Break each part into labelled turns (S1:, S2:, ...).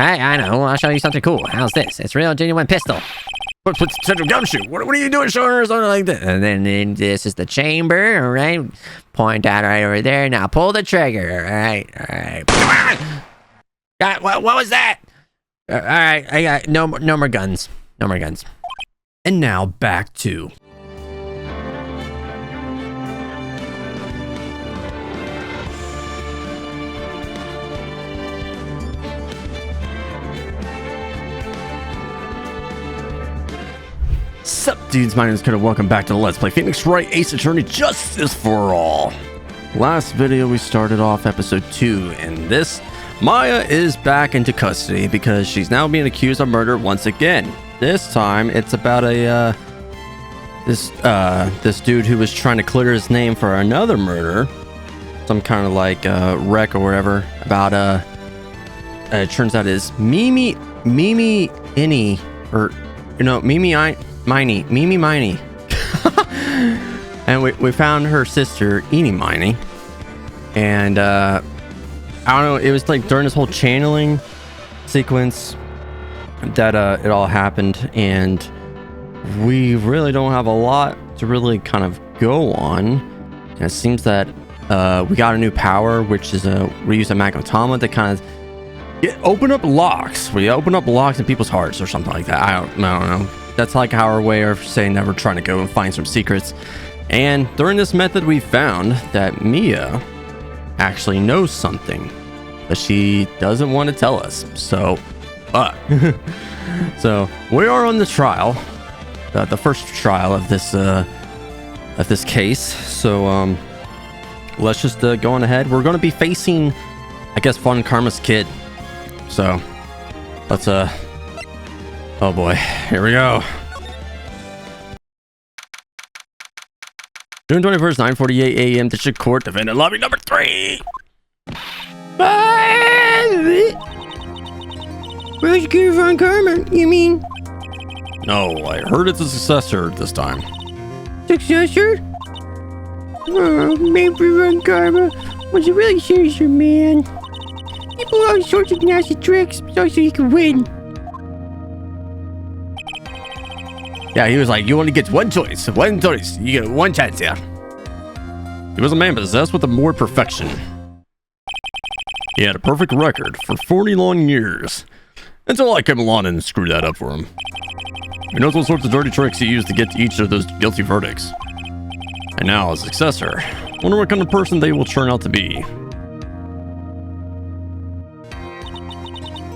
S1: I know. I'll show you something cool. How's this? It's a real genuine pistol.
S2: What's central gumshoe? What are you doing showing her something like that?
S1: And then this is the chamber, all right? Point that right over there. Now pull the trigger, all right?
S2: Come on!
S1: God, what was that? All right, I got no more guns. No more guns.
S2: And now back to... Sup dudes, my name is Dakota. Welcome back to Let's Play Phoenix Wright Ace Attorney Justice for All. Last video we started off episode 2, and this Maya is back into custody because she's now being accused of murder once again. This time it's about a this dude who was trying to clear his name for another murder, some kind of like wreck or whatever. About it turns out it's Mimi Miney, or you know, Mimi Miney. And we found her sister, Eenie Miney. And I don't know, it was like during this whole channeling sequence that it all happened, and we really don't have a lot to really kind of go on. And it seems that we got a new power, which is we use a magnetoma to kind of open up locks. We open up locks in people's hearts or something like that. I don't know. That's like our way of saying that we're trying to go and find some secrets. And during this method, we found that Mia actually knows something, but she doesn't want to tell us. So, so we are on the trial, the first trial of this case. So, let's just go on ahead. We're going to be facing, I guess, Von Karma's kid. So, let's oh boy, here we go. June 21st, 9:48 a.m. District Court, defendant lobby number 3.
S3: Prosecutor Von Karma, you mean?
S2: No, I heard it's a successor this time.
S3: Successor? Oh, maybe Von Karma was a really serious man. He pulled all sorts of nasty tricks so he could win.
S2: Yeah, he was like, you only get one choice. You get one chance here. He was a man possessed with a more perfection. He had a perfect record for 40 long years. Until I came along and screwed that up for him. He knows what sorts of dirty tricks he used to get to each of those guilty verdicts. And now, as successor, wonder what kind of person they will turn out to be.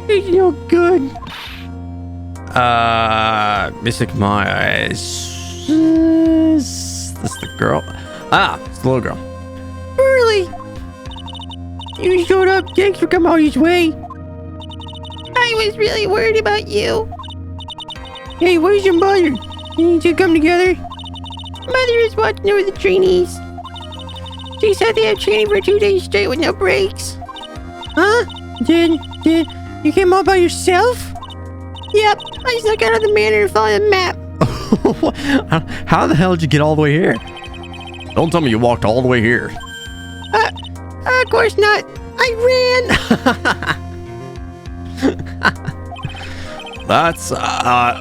S3: He's no good.
S2: Mystic Maya is this the girl? Ah, it's the little girl.
S3: Burley! You showed up. Thanks for coming all this way. I was really worried about you. Hey, where's your mother? You need to come together. Mother is watching over the trainees. She said they have training for 2 days straight with no breaks. Huh? Did you came all by yourself? Yep, I snuck out of the manor to follow the map.
S2: How the hell did you get all the way here? Don't tell me you walked all the way here.
S3: Of course not. I
S2: ran. That's I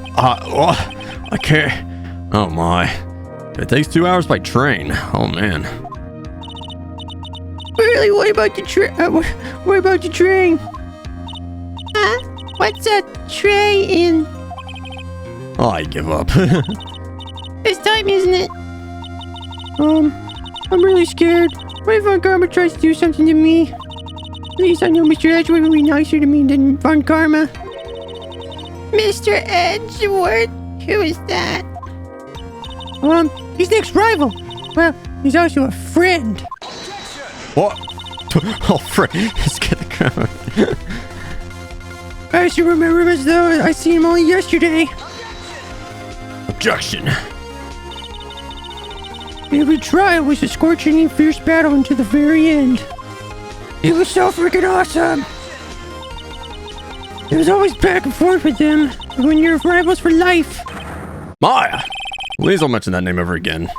S2: can't. Oh my! It takes 2 hours by train. Oh man.
S3: Really? What about the what about the train? Huh? What's a train?
S2: Oh, I give up.
S3: It's time, isn't it? I'm really scared. What if Von Karma tries to do something to me? At least I know Mr. Edgeworth will be nicer to me than Von Karma. Mr. Edgeworth? Who is that? He's Nick's rival. Well, he's also a friend.
S2: What? Oh, friend. Let's get the crowd.
S3: I still remember him as though I seen him only yesterday.
S2: Objection.
S3: Every trial was a scorching and fierce battle until the very end. It was so freaking awesome. It was always back and forth with them when you're rivals for life.
S2: Maya! Please don't mention that name ever again.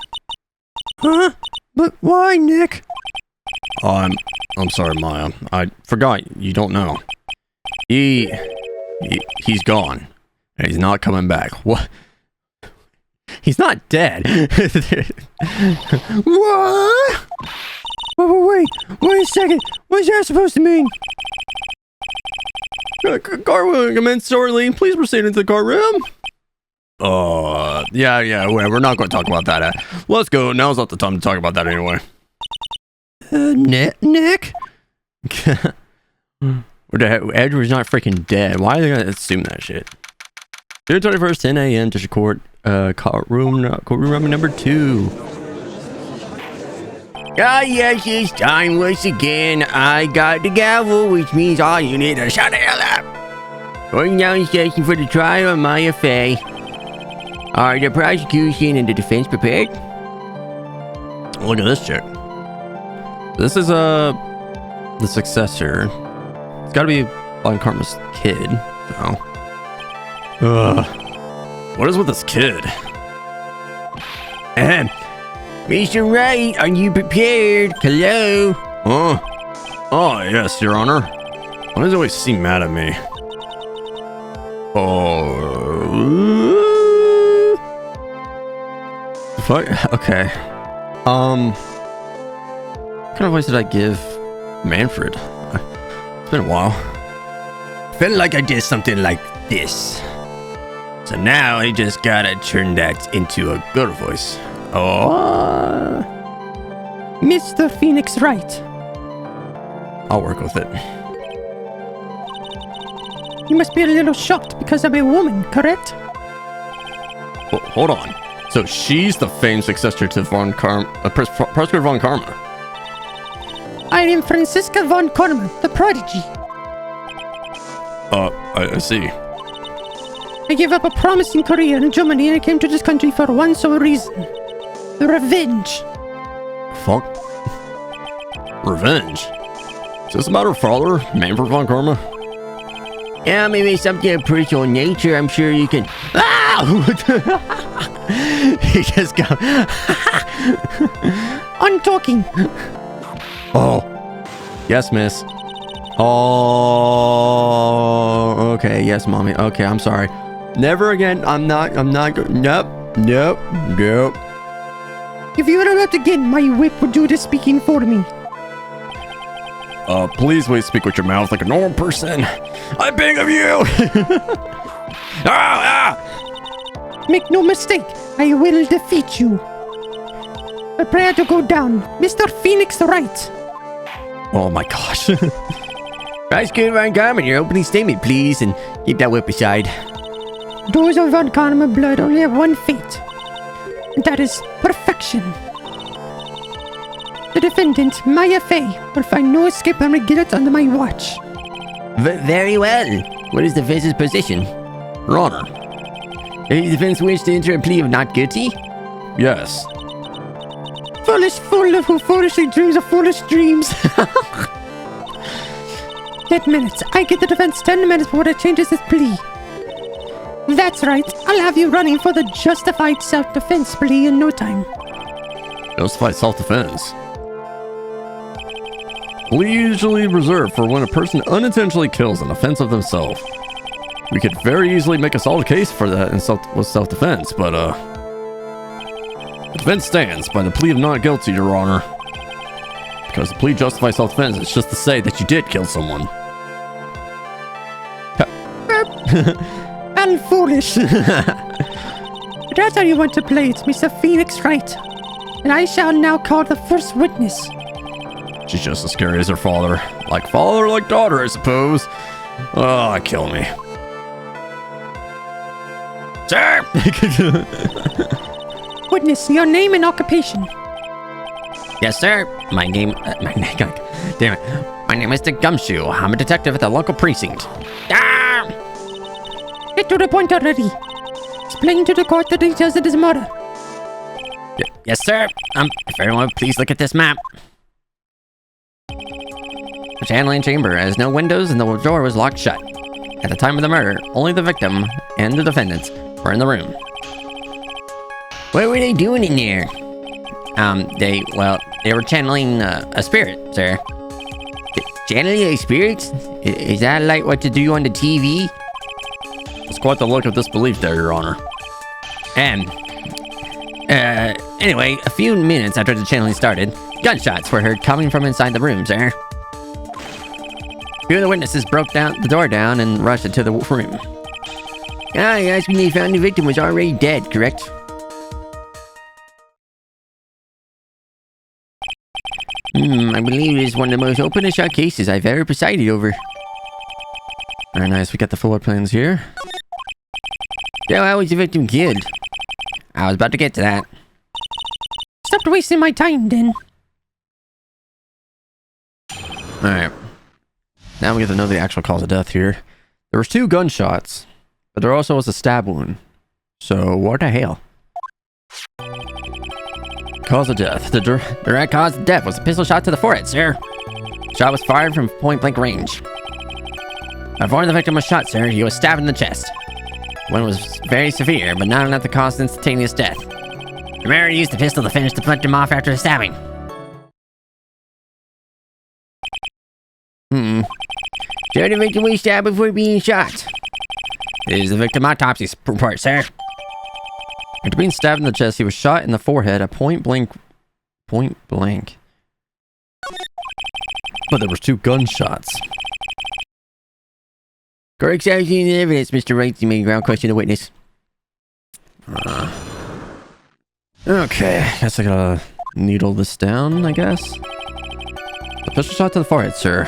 S3: Huh? But why, Nick?
S2: I'm sorry, Maya. I forgot you don't know. He He's gone. And he's not coming back. What? He's not dead.
S3: What? Wait a second. What's that supposed to mean?
S2: Car will commence shortly. Please proceed into the car room. Yeah, we're not going to talk about that. Let's go. Now's not the time to talk about that anyway.
S3: Nick?
S2: What the heck? Edward's not freaking dead. Why are they going to assume that shit? June 21st, 10 a.m. District Court, courtroom number 2.
S1: Ah, yes, it's time once again. I got the gavel, which means all you need to shut the hell up. Going down in session for the trial of Maya Fey. Are the prosecution and the defense prepared?
S2: Look at this chick. This is the successor. It's got to be Von Karma's kid. So, what is with this kid?
S1: Mr. Wright, are you prepared? Hello?
S2: Oh, yes, Your Honor. Why does he always seem mad at me? Fuck. Okay. What kind of voice did I give Manfred? It's been a while.
S1: Felt like I did something like this. So now I just gotta turn that into a good voice.
S3: Mr. Phoenix Wright.
S2: I'll work with it.
S3: You must be a little shocked because I'm a woman, correct?
S2: Hold on. So she's the famed successor to Prosecutor Von Karma.
S3: I am Franziska Von Karma, the prodigy.
S2: I see.
S3: I gave up a promising career in Germany and I came to this country for one sole reason. Revenge.
S2: Fuck. Revenge? Is this about her father, Manfred Von Karma?
S1: Yeah, maybe something of personal nature. I'm sure you can. Ah! He just got.
S3: I'm talking.
S2: Oh. Yes, miss. Oh. Okay. Yes, mommy. Okay, I'm sorry. Never again. I'm not. Nope.
S3: If you interrupt again, my whip will do the speaking for me.
S2: Please wait, speak with your mouth like a normal person. I beg of you.
S3: Make no mistake, I will defeat you. Prepare to go down, Mr. Phoenix Wright.
S2: Oh my gosh.
S1: Prosecutor Von Karma, your opening statement, please, and keep that whip aside.
S3: Those of Von Karma blood only have one fate. And that is perfection. The defendant, Maya Fey, will find no escape and regret under my watch.
S1: Very well. What is the defense's position?
S2: Your Honor.
S1: Does the defense wish to enter a plea of not guilty?
S2: Yes.
S3: Foolish fool who foolishly dreams of foolish dreams. 10 minutes. I give the defense 10 minutes before it changes its plea. That's right. I'll have you running for the justified self-defense plea in no time.
S2: Justified self-defense. Plea usually reserved for when a person unintentionally kills an offense of themselves. We could very easily make a solid case for that with self-defense, but the defense stands by the plea of not guilty, Your Honor. Because the plea justifies self-defense, it's just to say that you did kill someone.
S3: And foolish. That's how you want to play it, Mr. Phoenix Wright. And I shall now call the first witness.
S2: She's just as scary as her father. Like father, like daughter, I suppose. Oh, kill me.
S1: Sir!
S3: Witness, your name and occupation.
S1: Yes, sir. My name is the Gumshoe. I'm a detective at the local precinct. Ah!
S3: Get to the point already. Explain to the court the details of this murder.
S1: Yes, sir. If everyone would please look at this map. The channeling chamber has no windows and the door was locked shut. At the time of the murder, only the victim and the defendants were in the room. What were they doing in there? They were channeling a spirit, sir. Channeling a spirit? Is that like what you do on the TV?
S2: It's quite the look of disbelief there, Your Honor.
S1: Anyway, a few minutes after the channeling started, gunshots were heard coming from inside the room, sir. A few of the witnesses broke the door down and rushed into the room. Ah, yes, when they found the victim was already dead, correct? I believe it is one of the most open and shut cases I've ever presided over.
S2: Very nice, we got the floor plans here.
S1: So how was the victim killed? I was about to get to that.
S3: Stop wasting my time, then.
S2: Alright. Now we get to know the actual cause of death here. There was 2 gunshots, but there also was a stab wound. So, what the hell? Cause of death.
S1: The direct cause of death was a pistol shot to the forehead, sir. Shot was fired from point-blank range. Before the victim was shot, sir, he was stabbed in the chest. One was very severe, but not enough to cause instantaneous death. The murderer used the pistol to finish the victim off after the stabbing. So the victim was stabbed before being shot. This is the victim autopsy report, sir.
S2: After being stabbed in the chest, he was shot in the forehead at point blank. But there was 2 gunshots.
S1: Correct examining the evidence, Mr. Wright. You may ground question the witness.
S2: Okay, guess I gotta needle this down, I guess. A pistol shot to the forehead, sir.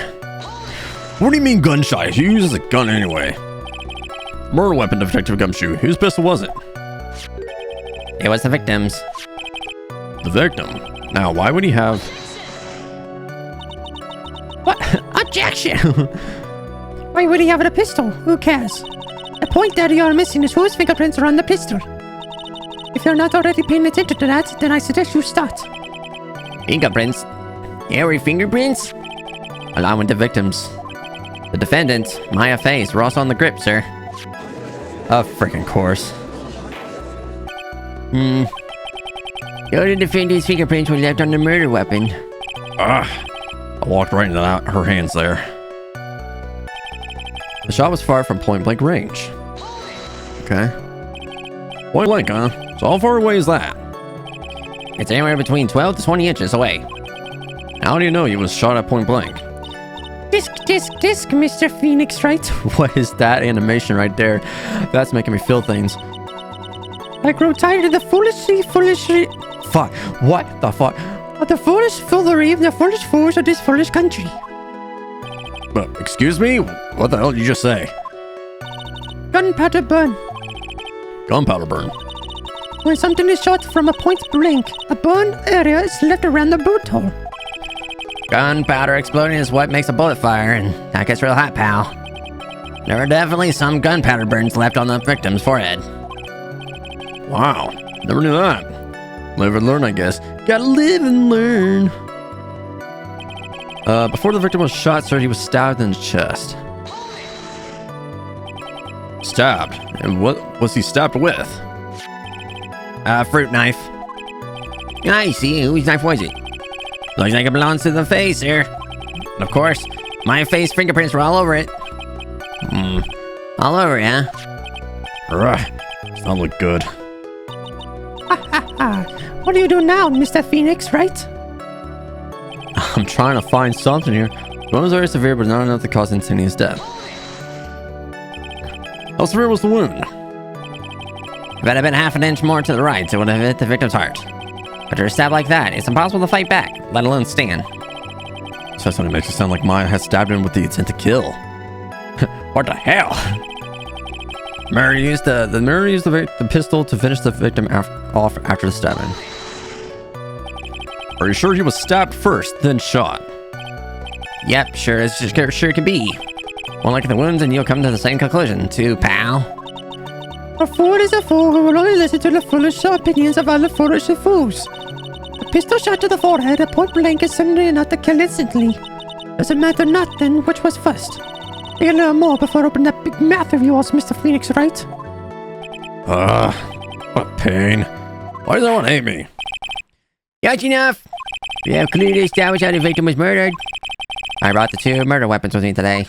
S2: What do you mean gunshot? He uses a gun anyway. Murder weapon, Detective Gumshoe. Whose pistol was it?
S1: It was the victim's.
S2: The victim? Now, why would he have...
S3: What? Objection! Why would he have a pistol? Who cares? The point that you're missing is whose fingerprints are on the pistol. If you're not already paying attention to that, then I suggest you start.
S1: Fingerprints? Hairy fingerprints? Along with the victims. The defendant, Maya Faye's, were also on the grip, sir.
S2: Of freaking course.
S1: The other defendant's fingerprints were left on the murder weapon.
S2: I walked right into her hands there. The shot was fired from point blank range. Okay. Point blank, huh? So how far away is that?
S1: It's anywhere between 12 to 20 inches away.
S2: How do you know he was shot at point blank?
S3: Disc, Mr. Phoenix Wright.
S2: What is that animation right there? That's making me feel things.
S3: I grow tired of the foolishly...
S2: Fuck. What the fuck?
S3: Of the foolish foolery of the foolish fools of this foolish country.
S2: But, excuse me? What the hell did you just say?
S3: Gunpowder burn.
S2: Gunpowder burn?
S3: When something is shot from a point blank, a burn area is left around the boot hole.
S1: Gunpowder exploding is what makes a bullet fire, and that gets real hot, pal. There are definitely some gunpowder burns left on the victim's forehead.
S2: Wow, never knew that. Live and learn, I guess. Gotta live and learn. Before the victim was shot, sir, he was stabbed in the chest. Stabbed? And what was he stabbed with?
S1: A fruit knife. I see. Whose knife was it? Looks like it belongs to the face, sir. And of course, my face fingerprints were all over it. All over it, huh?
S2: Does not look good.
S3: What do you do now, Mr. Phoenix, Wright?
S2: I'm trying to find something here. The wound was very severe, but not enough to cause instantaneous death. How severe was the wound?
S1: If it had been half an inch more to the right, it would have hit the victim's heart. After a stab like that, it's impossible to fight back, let alone stand.
S2: So something makes it sound like Maya had stabbed him with the intent to kill. What the hell? The murderer used the pistol to finish the victim off after the stabbing. Are you sure he was stabbed first, then shot?
S1: Yep, sure can be. One look at the wounds and you'll come to the same conclusion, too, pal.
S3: A fool is a fool who will only listen to the foolish opinions of other foolish fools. A pistol shot to the forehead at point blank is certainly enough to kill instantly. Doesn't matter not then which was first. You'll learn more before opening that big mouth of yours, Mr. Phoenix Wright.
S2: What a pain. Why does everyone hate me?
S1: That's enough. We have clearly established how the victim was murdered. I brought the 2 murder weapons with me today.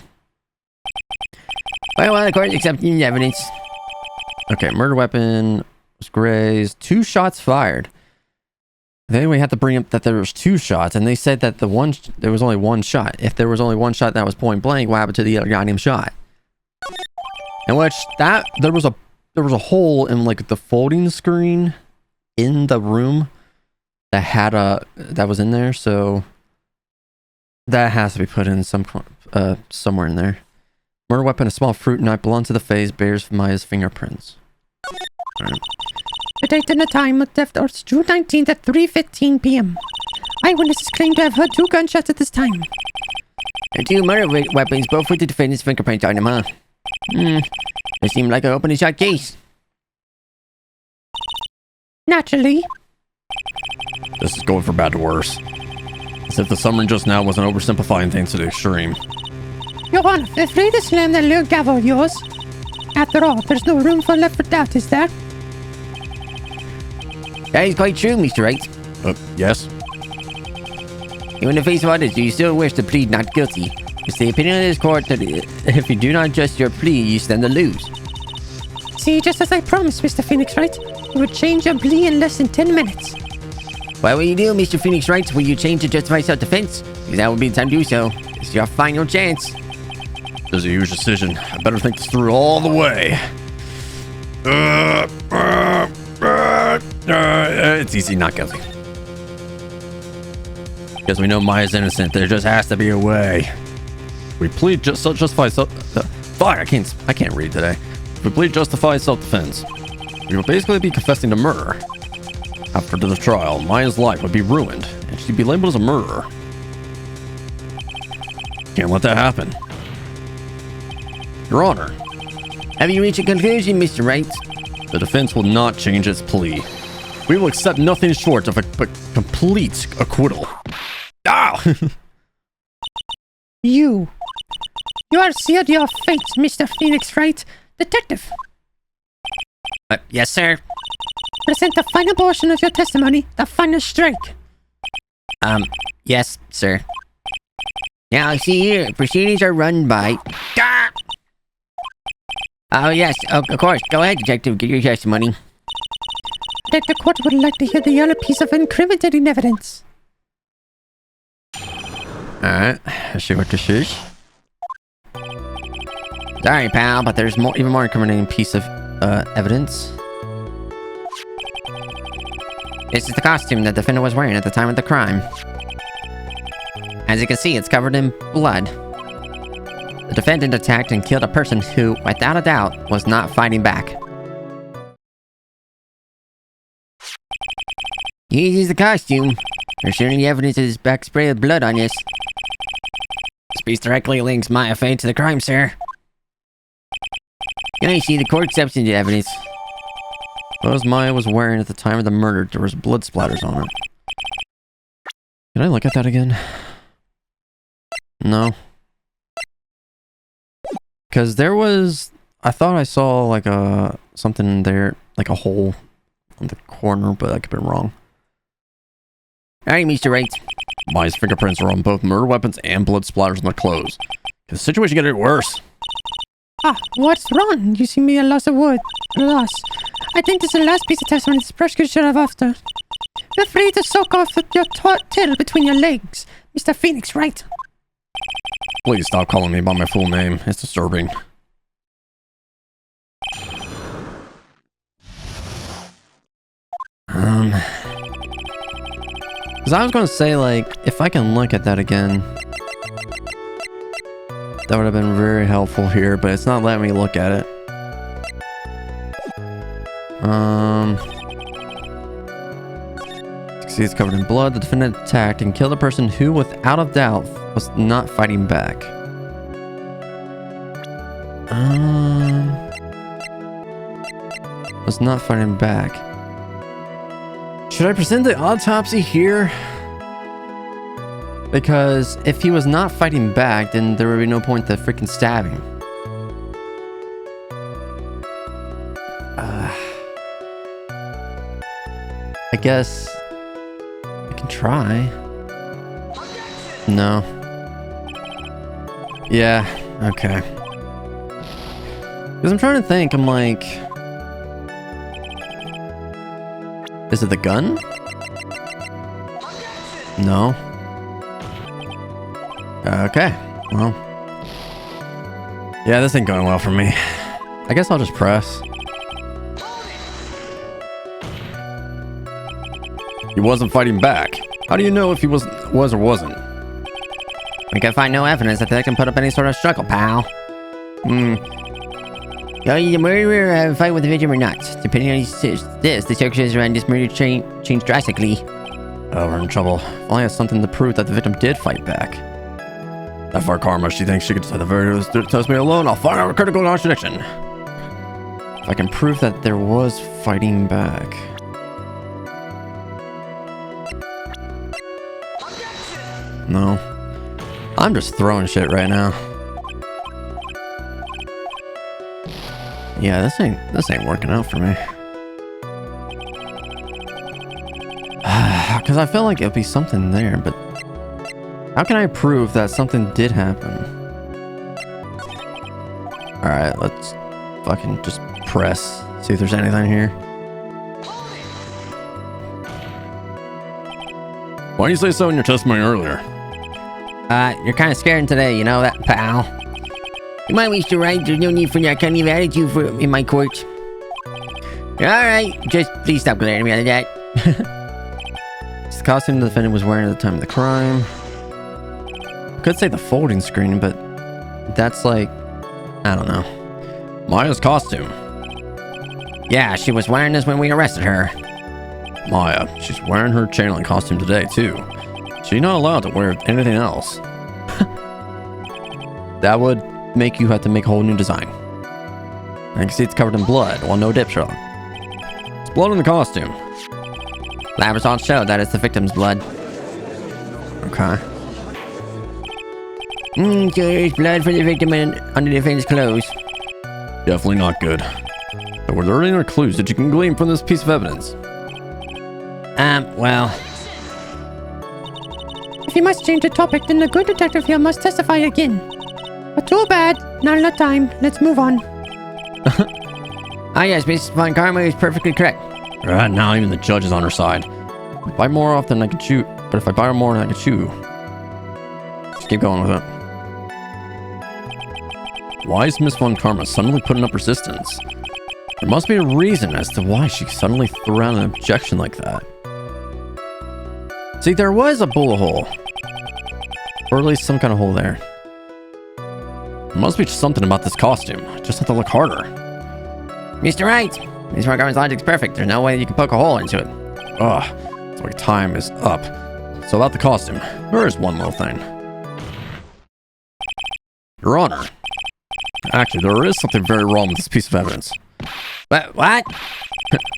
S1: Well, of course, accepting the evidence.
S2: Okay, murder weapon was grazed. 2 shots fired. Then we had to bring up that there was 2 shots, and they said that there was only 1 shot. If there was only 1 shot that was point blank, what happened to the other goddamn shot? In which there was a hole in like the folding screen in the room that had that was in there, so that has to be put in somewhere in there. Murder weapon, a small fruit knife belonged to the face, bears Maya's fingerprints. Right.
S3: The date and the time of theft are June 19th at 3:15 p.m. Eyewitnesses claim to have heard 2 gunshots at this time.
S1: And 2 murder weapons, both with the defendant's fingerprints on them, huh? It seemed like an open and shut case.
S3: Naturally.
S2: This is going from bad to worse. As if the summary just now wasn't oversimplifying things to the extreme.
S3: Your Honor, feel free to slam that little gavel of yours. After all, there's no room left for doubt, is there?
S1: That is quite true, Mr. Wright.
S2: Yes?
S1: In the face of others, do you still wish to plead not guilty? It's the opinion of this court that if you do not adjust your plea, you stand to lose.
S3: See, just as I promised, Mr. Phoenix Wright, you would change your plea in less than 10 minutes.
S1: What will you do, Mr. Phoenix Wright? Will you change to justify self-defense? Because that would be the time to do so. It's your final chance.
S2: This is a huge decision. I better think this through all the way. It's easy, not guilty. Because we know Maya's innocent. There just has to be a way. We plead justify fuck, I can't read today. If we plead justify self-defense, we will basically be confessing to murder. After the trial, Maya's life would be ruined, and she'd be labeled as a murderer. Can't let that happen. Your Honor.
S1: Have you reached a conclusion, Mr. Wright?
S2: The defense will not change its plea. We will accept nothing short of a complete acquittal. Ow!
S3: You are sealed your fate, Mr. Phoenix Wright. Detective,
S1: Yes, sir.
S3: present the final portion of your testimony, the final strike.
S1: Yes, sir. Now, see here, proceedings are run by... Ah! Oh, yes, of course. Go ahead, Detective, get your testimony.
S3: The court would like to hear the other piece of incriminating evidence.
S2: Alright, let's see what this is.
S1: Sorry, pal, but there's even more incriminating piece of evidence. This is the costume the defendant was wearing at the time of the crime. As you can see, it's covered in blood. The defendant attacked and killed a person who, without a doubt, was not fighting back. You use the costume. There's certainly the evidence of his back spray of blood on this. This piece directly links Maya Fane to the crime, sir. Now you see the court accepts the evidence.
S2: What was Maya was wearing at the time of the murder? There was blood splatters on it. Can I look at that again? No. Because there was... I thought I saw like something in there, like a hole on the corner, but I could be wrong.
S1: Alright, Mr. Wright.
S2: Maya's fingerprints are on both murder weapons and blood splatters on their clothes. Can the situation get any worse?
S3: Ah, what's wrong? You seem to be a loss of wood. A loss. I think this is the last piece of testimony this prosecutor should have after. Feel free to soak off your tail between your legs, Mr. Phoenix Wright.
S2: Please stop calling me by my full name. It's disturbing. Because I was going to say, like, if I can look at that again, that would have been very helpful here, but it's not letting me look at it. See, it's covered in blood. The defendant attacked and killed a person who, without a doubt, was not fighting back. Was not fighting back. Should I present the autopsy here? Because if he was not fighting back, then there would be no point to freaking stabbing. I guess I can try. No. Yeah, okay. Because I'm trying to think, I'm like... Is it the gun? No. Okay, well... Yeah, this ain't going well for me. I guess I'll just press. He wasn't fighting back. How do you know if he was or wasn't?
S1: We can find no evidence that they can put up any sort of struggle, pal. The murderer fight with the victim or not. Depending on this, the circumstances around this murder change drastically.
S2: Oh, we're in trouble. If I have something to prove that the victim did fight back. That far karma, she thinks she could decide the verdict was test me alone. I'll find out a critical contradiction. If I can prove that there was fighting back. No. I'm just throwing shit right now. Yeah, this ain't working out for me. Because I feel like it'll be something there, but how can I prove that something did happen? Alright, let's fucking just press. See if there's anything here. Why didn't you say so in your testimony earlier?
S1: You're kind of scared today, you know that, pal. You might wish to write. There's no need for that kind of attitude in my court. Alright, just please stop glaring at me out of that. It's the costume the defendant was wearing at the time of the crime. Could say the folding screen, but that's like, I don't know. Maya's costume. Yeah, she was wearing this when we arrested her.
S2: Maya, she's wearing her channeling costume today, too. She's not allowed to wear anything else. That would make you have to make a whole new design. I can see it's covered in blood, while no dip showing. It's blood on the costume.
S1: Lab results show that it's the victim's blood.
S2: Okay.
S1: So there's blood for the victim on the defendant's clothes.
S2: Definitely not good. So were there any other clues that you can glean from this piece of evidence?
S1: Well...
S3: If you must change the topic, then the good detective here must testify again. But too bad, not enough time. Let's move on.
S1: Ah yes, Miss Von Karma is perfectly correct.
S2: Right now, even the judge is on her side. If I buy more often, I can chew. But if I buy more, I can chew. Just keep going with it. Why is Miss Von Karma suddenly putting up resistance? There must be a reason as to why she suddenly threw out an objection like that. See, there was a bullet hole. Or at least some kind of hole there. There must be something about this costume. I just have to look harder.
S1: Mr. Wright! Miss Von Karma's logic's perfect. There's no way you can poke a hole into it.
S2: Ugh. So my time is up. So about the costume, there is one little thing. Your Honor. Actually, there is something very wrong with this piece of evidence.
S1: What? What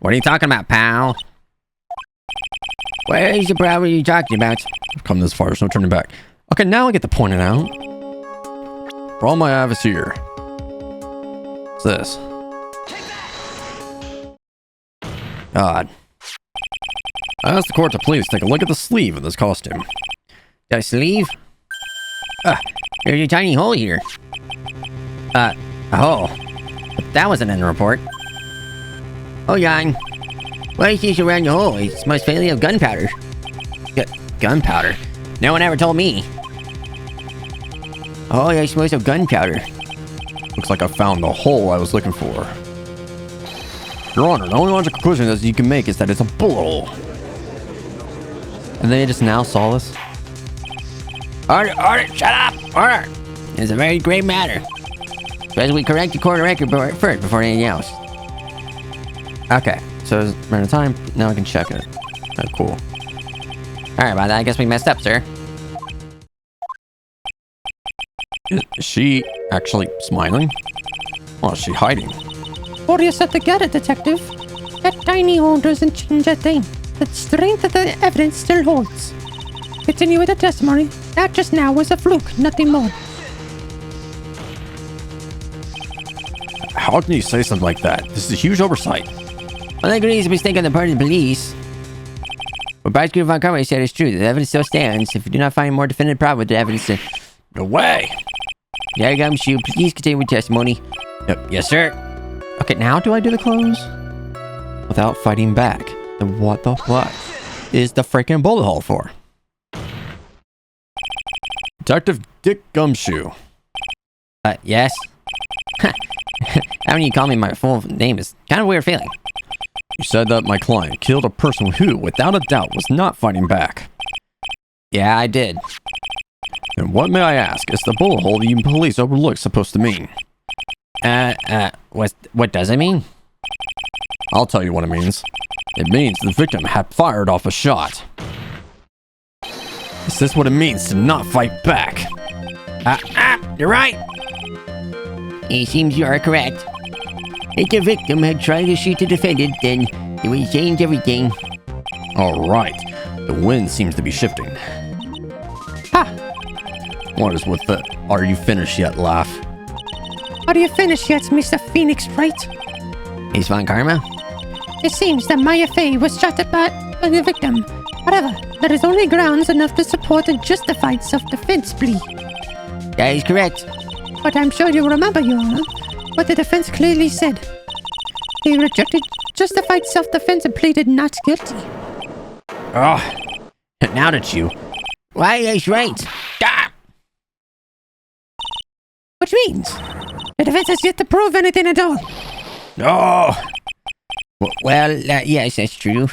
S1: are you talking about, pal? Where is the problem you're talking about?
S2: I've come this far, there's no turning back. Okay, now I get to point it out. For all my have is here. What's this? God. I asked the court to please take a look at the sleeve of this costume.
S1: The sleeve? There's a tiny hole here. A hole. But that wasn't in the report. Hold on. Why is this around the hole? It must fairly have gunpowder. Gunpowder? No one ever told me. Oh, yeah, it smells of gunpowder.
S2: Looks like I found the hole I was looking for. Your Honor, the only logical conclusion that you can make is that it's a bullet hole. And they just now saw this?
S1: Order, shut up! Order! It's a very grave matter. Suppose we correct the court record first before anything else.
S2: Okay, so we're out of time. Now I can check it. Oh, cool.
S1: Alright, about that, I guess we messed up, sir.
S2: Is she actually smiling? Or is she hiding?
S3: What are you set to get it, detective? That tiny hole doesn't change a thing. The strength of the evidence still holds. Continue with the testimony. That just now was a fluke, nothing more.
S2: How can you say something like that? This is a huge oversight.
S1: Well, I agree it's a mistake on the part of the police. What Prosecutor Von Karma said is true. The evidence still stands. If you do not find more definitive problem with the evidence, then...
S2: No way!
S1: There you go, Monsieur. Please continue with testimony.
S2: Yep.
S1: Yes, sir.
S2: Okay, now do I do the close? Without fighting back. Then what the fuck is the freaking bullet hole for? Detective Dick Gumshoe.
S1: Yes. Having you call me my full name is kind of a weird feeling.
S2: You said that my client killed a person who, without a doubt, was not fighting back.
S1: Yeah, I did.
S2: And what, may I ask, is the bullet hole you police overlooked supposed to mean?
S1: What does it mean?
S2: I'll tell you what it means. It means the victim had fired off a shot. Is this what it means to not fight back?
S1: You're right. It seems you are correct. If the victim had tried to shoot the defendant, then it would change everything.
S2: Alright, the wind seems to be shifting.
S3: Ha!
S2: What is with the "are you finished yet" laugh?
S3: Are you finished yet, Mr. Phoenix Wright?
S1: Is Von Karma?
S3: It seems that Maya Fey was shot at by the victim. However, there is only grounds enough to support a justified self-defense plea.
S1: That is correct.
S3: But I'm sure you remember, Your Honor, what the defense clearly said. They rejected justified self-defense and pleaded not guilty.
S1: Oh, now that you... Why, that's right. Ah!
S3: Which means the defense has yet to prove anything at all.
S1: Oh! Well, yes, that's true.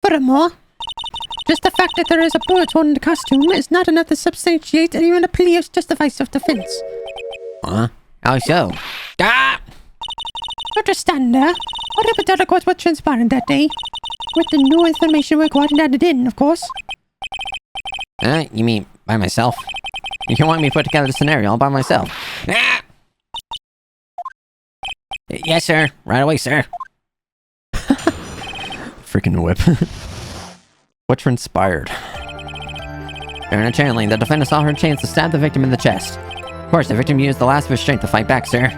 S3: Furthermore, just the fact that there is a bullet hole in the costume is not enough to substantiate even a plea of justified self-defense.
S1: Huh? How so? Ah!
S3: Understand, what hypothetical court was transpiring that day? With the new information required and added in, of course.
S1: You mean by myself? You can want me to put together the scenario all by myself? Ah! Yes, sir. Right away, sir.
S2: Freaking whip. What transpired?
S1: During a channeling, the defendant saw her chance to stab the victim in the chest. Of course, the victim used the last of his strength to fight back, sir.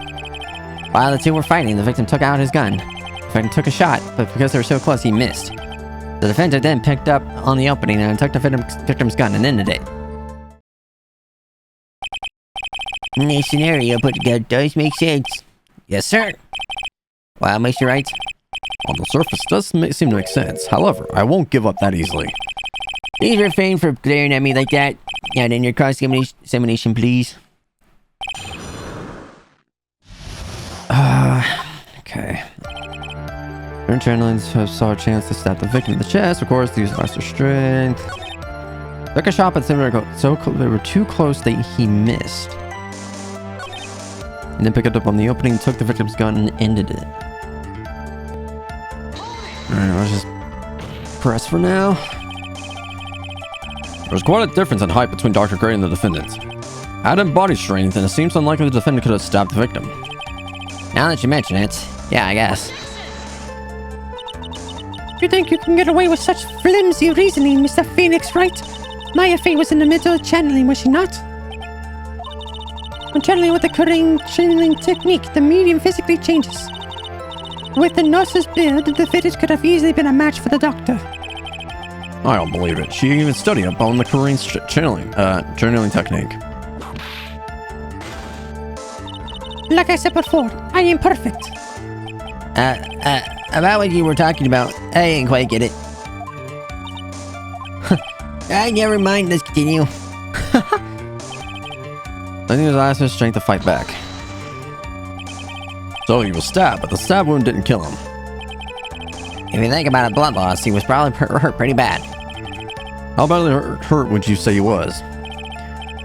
S1: While the two were fighting, the victim took out his gun. The victim took a shot, but because they were so close, he missed. The defendant then picked up on the opening and took the victim's gun and ended it. This scenario put together does make sense. Yes, sir. Well, Mr. Wright?
S2: On the surface, does seem to make sense. However, I won't give up that easily.
S1: Please refrain from glaring at me like that. And in your cross-examination, please.
S2: Okay. During channeling, saw a chance to stab the victim in the chest. Of course, used lesser strength. Took a shot, but they were too close that he missed. And then picked it up on the opening, took the victim's gun, and ended it. Alright, let's just press for now. There's quite a difference in height between Dr. Gray and the defendant. Add in body strength, and it seems unlikely the defendant could have stabbed the victim.
S1: Now that you mention it, yeah, I guess.
S3: You think you can get away with such flimsy reasoning, Mr. Phoenix Wright? Maya Fey was in the middle of channeling, was she not? When channeling with the current channeling technique, the medium physically changes. With the nurse's build, the fetus could have easily been a match for the doctor.
S2: I don't believe it. She even studied up on the Korean channeling technique.
S3: Like I said before, I am perfect.
S1: About what you were talking about, I didn't quite get it. Never mind, let's continue.
S2: I think his last his strength to fight back. So he was stabbed, but the stab wound didn't kill him.
S1: If you think about a blood loss, he was probably hurt pretty bad.
S2: How badly hurt would you say he was?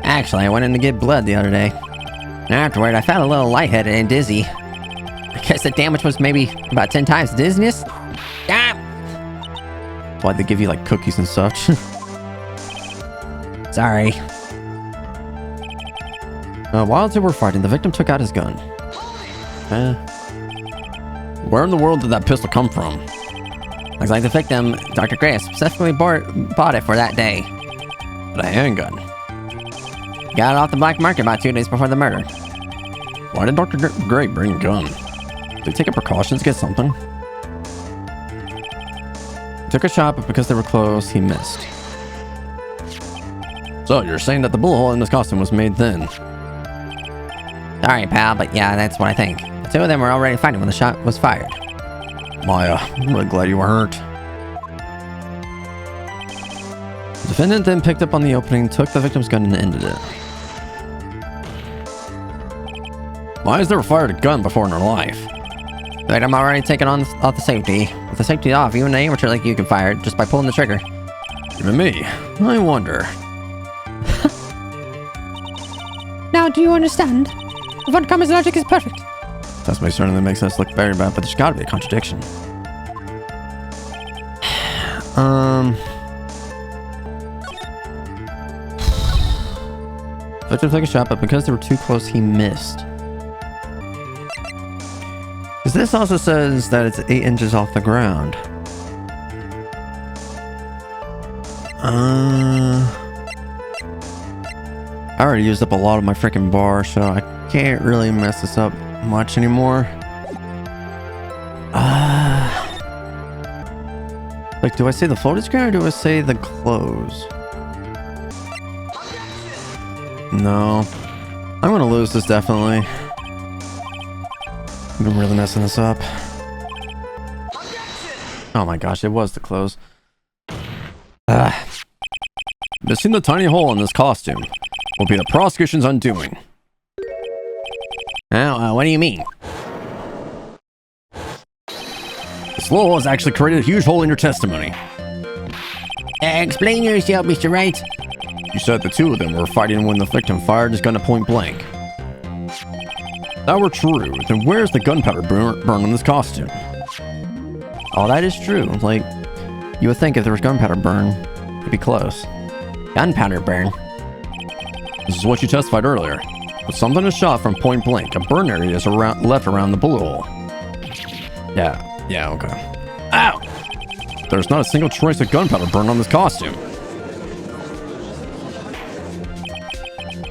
S1: Actually, I went in to get blood the other day. And afterward, I felt a little lightheaded and dizzy. I guess the damage was maybe about 10 times the dizziness. Ah!
S2: Why'd they give you like cookies and such?
S1: Sorry.
S2: While they were fighting, the victim took out his gun. Where in the world did that pistol come from?
S1: Looks like the victim, Dr. Gray, specifically bought it for that day.
S2: But a handgun.
S1: Got it off the black market about 2 days before the murder.
S2: Why did Dr. Gray bring a gun? Did he take a precautions to get something? He took a shot, but because they were close, he missed. So, you're saying that the bullet hole in his costume was made then?
S1: Sorry, pal, but yeah, that's what I think. The two of them were already fighting when the shot was fired.
S2: Maya, I'm really glad you were hurt. The defendant then picked up on the opening, took the victim's gun, and ended it. Maya's never fired a gun before in her life.
S1: But I'm already taking on off the safety. With the safety off, even an amateur like you can fire it just by pulling the trigger.
S2: Even me. I wonder.
S3: Now, do you understand? Von Kammer's logic is perfect.
S2: That's may certainly makes us look very bad, but there's gotta be a contradiction. Victim took a shot, but because they were too close, he missed. Because this also says that it's 8 inches off the ground. I already used up a lot of my freaking bar, so I can't really mess this up much anymore. Like, do I say the floated screen or do I say the close? No. I'm gonna lose this, definitely. I'm really messing this up. Oh my gosh, it was the close. Missing the tiny hole in this costume will be the prosecution's undoing.
S1: Oh, what do you mean?
S2: This little hole has actually created a huge hole in your testimony.
S1: Explain yourself, Mr. Wright.
S2: You said the two of them were fighting when the victim fired his gun at point blank. If that were true, then where's the gunpowder burn on this costume?
S1: Oh, that is true. Like, you would think if there was gunpowder burn, it'd be close. Gunpowder burn?
S2: This is what you testified earlier. When something is shot from point blank, a burn area is left around the bullet hole. Yeah, okay. Ow! There's not a single trace of gunpowder burn on this costume.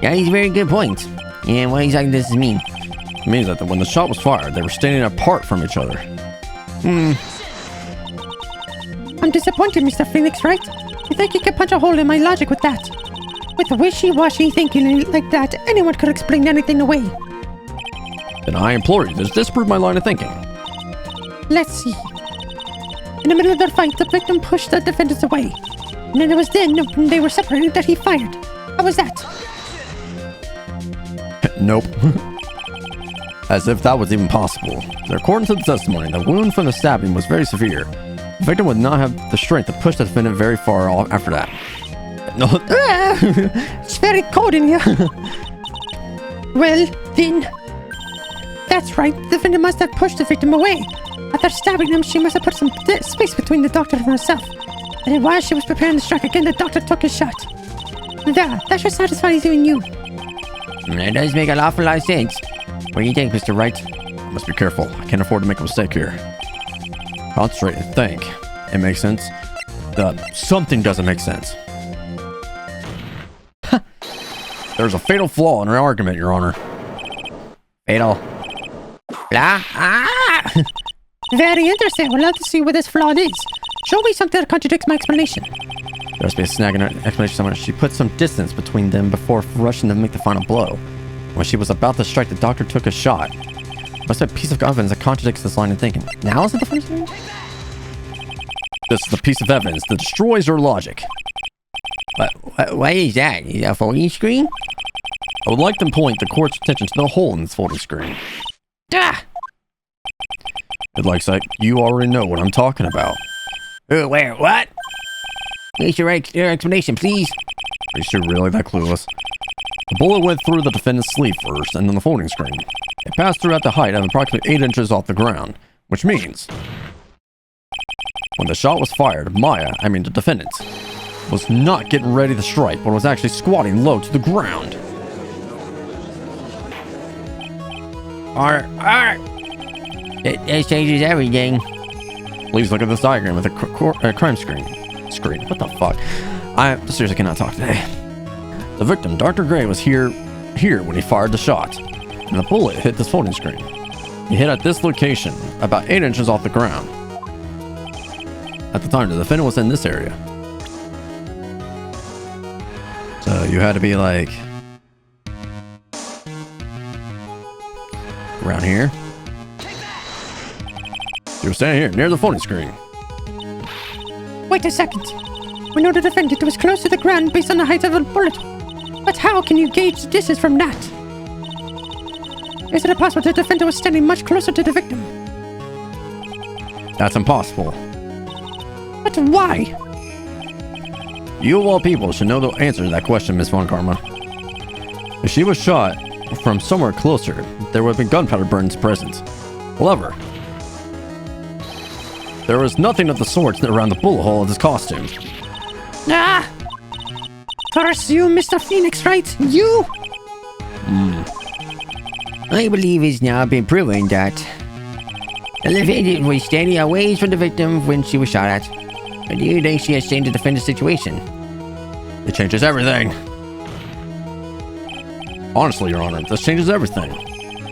S1: Yeah, he's a very good point. Yeah, what exactly does this mean?
S2: It means that when the shot was fired, they were standing apart from each other.
S3: I'm disappointed, Mr. Phoenix Wright. You think you could punch a hole in my logic with that? With wishy-washy thinking like that, anyone could explain anything away.
S2: Then I implore you to disprove my line of thinking.
S3: Let's see. In the middle of their fight, the victim pushed the defendants away. And then it was then, when they were separated, that he fired. How was that?
S2: Nope. As if that was even possible. According to the testimony, the wound from the stabbing was very severe. The victim would not have the strength to push the defendant very far after that. No.
S3: It's very cold in here. Well, then. That's right. The defendant must have pushed the victim away. After stabbing him, she must have put some space between the doctor and herself. And then while she was preparing to strike again, the doctor took his shot. That should satisfy even you.
S1: That does make an awful lot of sense. What do you think, Mr. Wright?
S2: I must be careful. I can't afford to make a mistake here. Concentrate and think. It makes sense. Something doesn't make sense. There's a fatal flaw in our argument, Your Honor.
S1: Fatal. Blah.
S3: Very interesting. We'd love to see what this flaw is. Show me something that contradicts my explanation.
S2: There must be a snag in her explanation somewhere. She put some distance between them before rushing to make the final blow. When she was about to strike, the doctor took a shot. Must have a piece of evidence that contradicts this line of thinking. Now is it the first one? This is a piece of evidence that destroys your logic.
S1: What is that? Is that a folding screen?
S2: I would like to point the court's attention to the hole in this folding screen.
S1: Ah!
S2: It looks like you already know what I'm talking about.
S1: Where? What? Make your explanation, please.
S2: Are you sure really that clueless? The bullet went through the defendant's sleeve first, and then the folding screen. It passed through at the height of approximately 8 inches off the ground, which means when the shot was fired, the defendant, was not getting ready to strike, but was actually squatting low to the ground.
S1: This changes everything.
S2: Please look at this diagram with a crime screen. What the fuck? I seriously cannot talk today. The victim, Dr. Gray, was here when he fired the shot, and the bullet hit this folding screen. He hit at this location, about 8 inches off the ground. At the time, the defendant was in this area. So you had to be like around here. You were standing here, near the phone screen.
S3: Wait a second. We know the defendant was close to the ground based on the height of a bullet. But how can you gauge the distance from that? Is it possible the defendant was standing much closer to the victim?
S2: That's impossible.
S3: But why?
S2: You of all people should know the answer to that question, Miss Von Karma. If she was shot from somewhere closer, there would have been gunpowder burns present. However, there was nothing of the sort around the bullet hole of this costume.
S3: Ah! Curse you, Mr. Phoenix Wright! You!
S1: I believe it's now been proven that the defendant was standing a ways from the victim when she was shot at. Or do you think she has changed the defendant's situation?
S2: It changes everything. Honestly, Your Honor, this changes everything.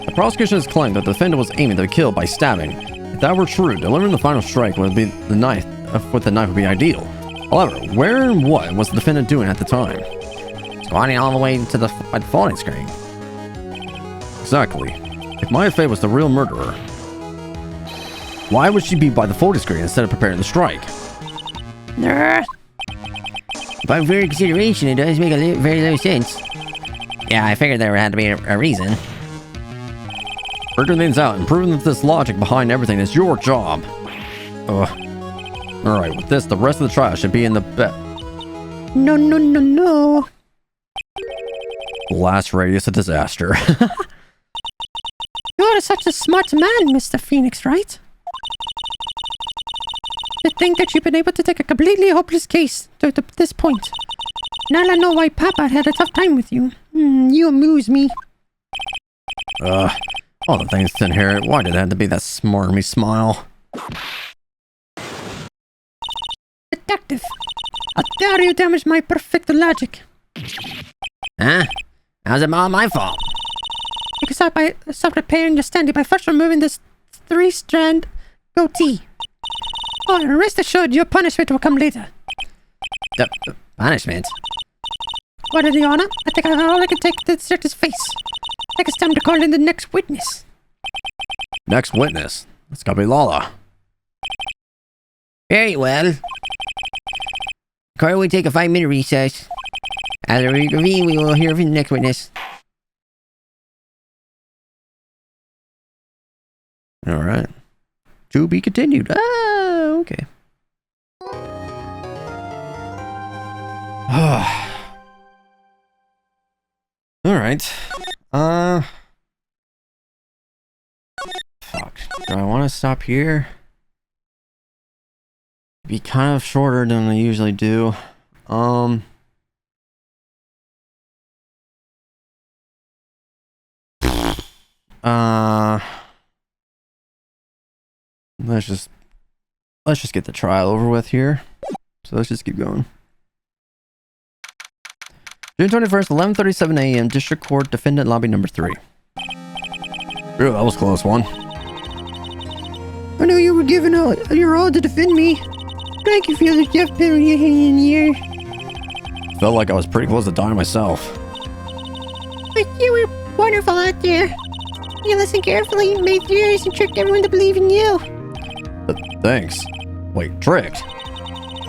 S2: The prosecution has claimed that the defendant was aiming to kill by stabbing. If that were true, delivering the final strike would be the knife with the knife would be ideal. However, where and what was the defendant doing at the time?
S1: Squatting all the way to the falling screen.
S2: Exactly. If Maya Fey was the real murderer, why would she be by the folding screen instead of preparing the strike?
S1: By very consideration, it does make very little sense. Yeah, I figured there had to be a reason.
S2: Figuring things out and proving that this logic behind everything is your job. Alright, with this, the rest of the trial should be in the bet.
S3: No.
S2: Blast radius of disaster.
S3: You're such a smart man, Mr. Phoenix Wright. To think that you've been able to take a completely hopeless case to this point. Now I know why Papa had a tough time with you. You amuse me.
S2: All the things to inherit. Why did it have to be that smarmy smile?
S3: Detective, how dare you damage my perfect logic?
S1: Huh? How's it all my fault?
S3: You can start repairing your standing by first removing this 3-strand goatee. Oh, and rest assured, your punishment will come later.
S1: Punishment?
S3: What are the honor? I think all I can take to search his face. I think it's time to call in the next witness.
S2: Next witness? That's gotta be Lala.
S1: Very well. Court will take a 5-minute recess. After we reconvene, we will hear from the next witness.
S2: Alright. To be continued. Oh, okay. Alright. Fuck. Do I want to stop here? Be kind of shorter than I usually do. Let's just get the trial over with here. So let's just keep going. June 21st, 11:37 a.m. District Court, Defendant Lobby number 3. Ooh, that was a close one.
S3: I know you were giving your all to defend me. Thank you for the gift in here.
S2: Felt like I was pretty close to dying myself.
S3: But you were wonderful out there. You listened carefully, made theories, and tricked everyone to believe in you.
S2: Thanks. Wait, tricked?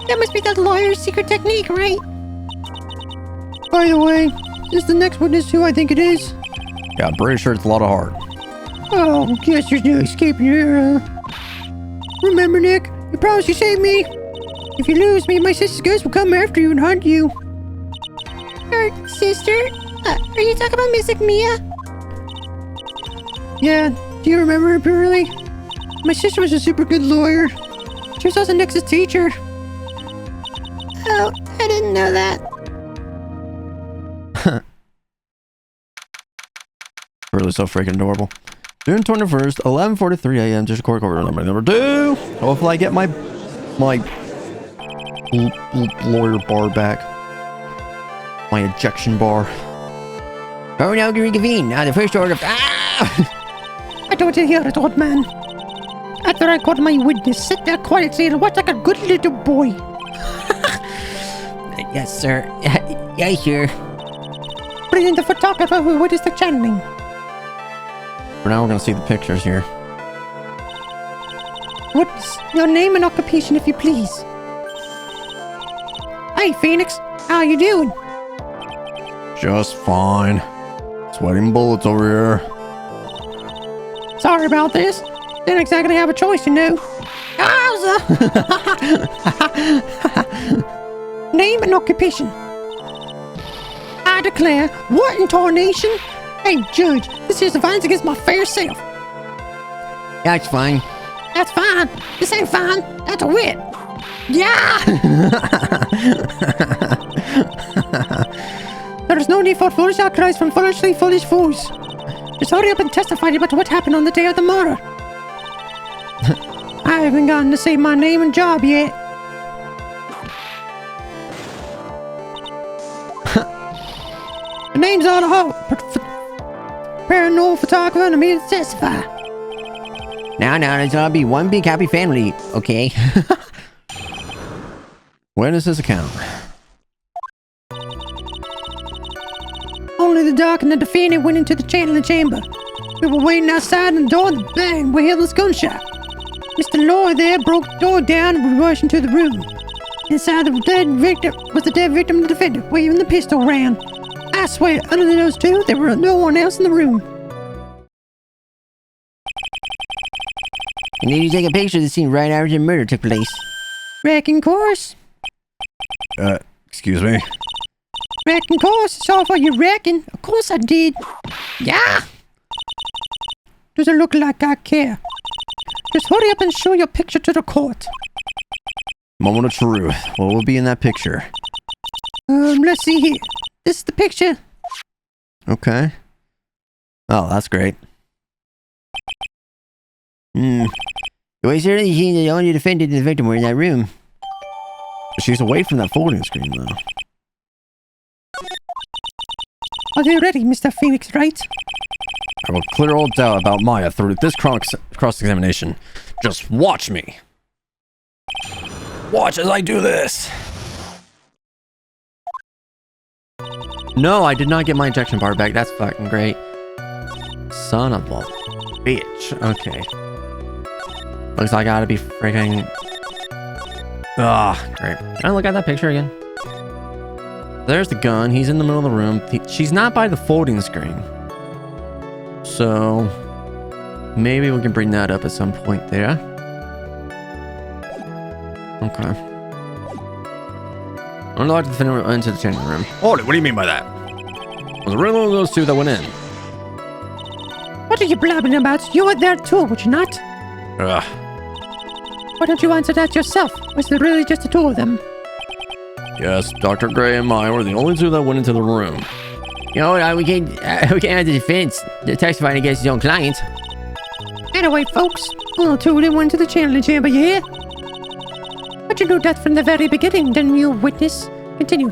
S3: That must be the lawyer's secret technique, right? By the way, is the next witness who I think it is?
S2: Yeah, I'm pretty sure it's a lot of heart.
S3: Oh, guess there's no escaping here. Remember, Nick, you promised you save me. If you lose me, my sister's ghost will come after you and hunt you. Sister? Are you talking about Miss Mia? Yeah, do you remember her, Burley? My sister was a super good lawyer. She was also Nix's teacher. Oh, I didn't know that.
S2: Really so freaking adorable. June 21st, 11:43 a.m. District Court number 2. Hopefully I get my lawyer bar back. My ejection bar.
S1: Oh, now we reconvene. Now the first order of... Ah!
S3: I don't want to hear it, old man. After I got my witness, sit there quietly and watch like a good little boy.
S1: Yes, sir. Yes, sir.
S3: Bring in the photographer who witnessed the channeling.
S2: For now, we're gonna see the pictures here.
S3: What's your name and occupation, if you please? Hey, Phoenix. How you doing?
S2: Just fine. Sweating bullets over here.
S3: Sorry about this. Didn't exactly have a choice, you know. Yowza! Name and occupation. I declare, what in tarnation? Hey, Judge, this here's offense against my fair self.
S1: That's fine.
S3: That's fine. This ain't fine. That's a wit. Yeah! There's no need for foolish outcries from foolishly foolish fools. Just hurry up and testify about what happened on the day of the murder. I haven't gotten to say my name and job yet. The name's on a whole. Paranormal photographer, and I'm here to testify.
S1: Now, it's gonna be one big happy family, okay?
S2: Witness's account.
S3: Only the doc and the defendant went into the channeling chamber. We were waiting outside and the door, and bang, we heard this gunshot. Mr. Lloyd there broke the door down and we rushed into the room. Inside the dead victim was the dead victim and the defendant, waving the pistol around. I swear, other than those two, there was no one else in the room.
S1: And then you take a picture of the scene right after the murder took place.
S3: Wrecking course.
S2: Excuse me?
S3: Wrecking course. Sorry for you wrecking. Of course I did. Yeah. Doesn't look like I care. Just hurry up and show your picture to the court.
S2: Moment of truth. What will be in that picture?
S3: Let's see here. This is the picture.
S2: Okay. Oh, that's great.
S1: You certainly seen that only the defendant and the victim were in that room.
S2: She's away from that folding screen, though.
S3: Are you ready, Mr. Phoenix Wright?
S2: I will clear all doubt about Maya through this cross-examination. Just watch me. Watch as I do this.
S1: No, I did not get my injection bar back. That's fucking great. Son of a bitch. Okay. Looks like I gotta be freaking... great. Can I look at that picture again? There's the gun. He's in the middle of the room. She's not by the folding screen. So... maybe we can bring that up at some point there. Okay. Unlock the defendant into the changing room.
S2: Hold it, what do you mean by that? Was it really one of those two that went in?
S3: What are you blabbing about? You were there too, were you not?
S2: Ugh.
S3: Why don't you answer that yourself? Was there really just the two of them?
S2: Yes, Dr. Gray and Maya were the only two that went into the room.
S1: You know, we can't have the defense testifying against his own client.
S3: Anyway, folks, all two of them went to the channeling chamber, you hear? But you knew that from the very beginning, didn't you, witness? Continue.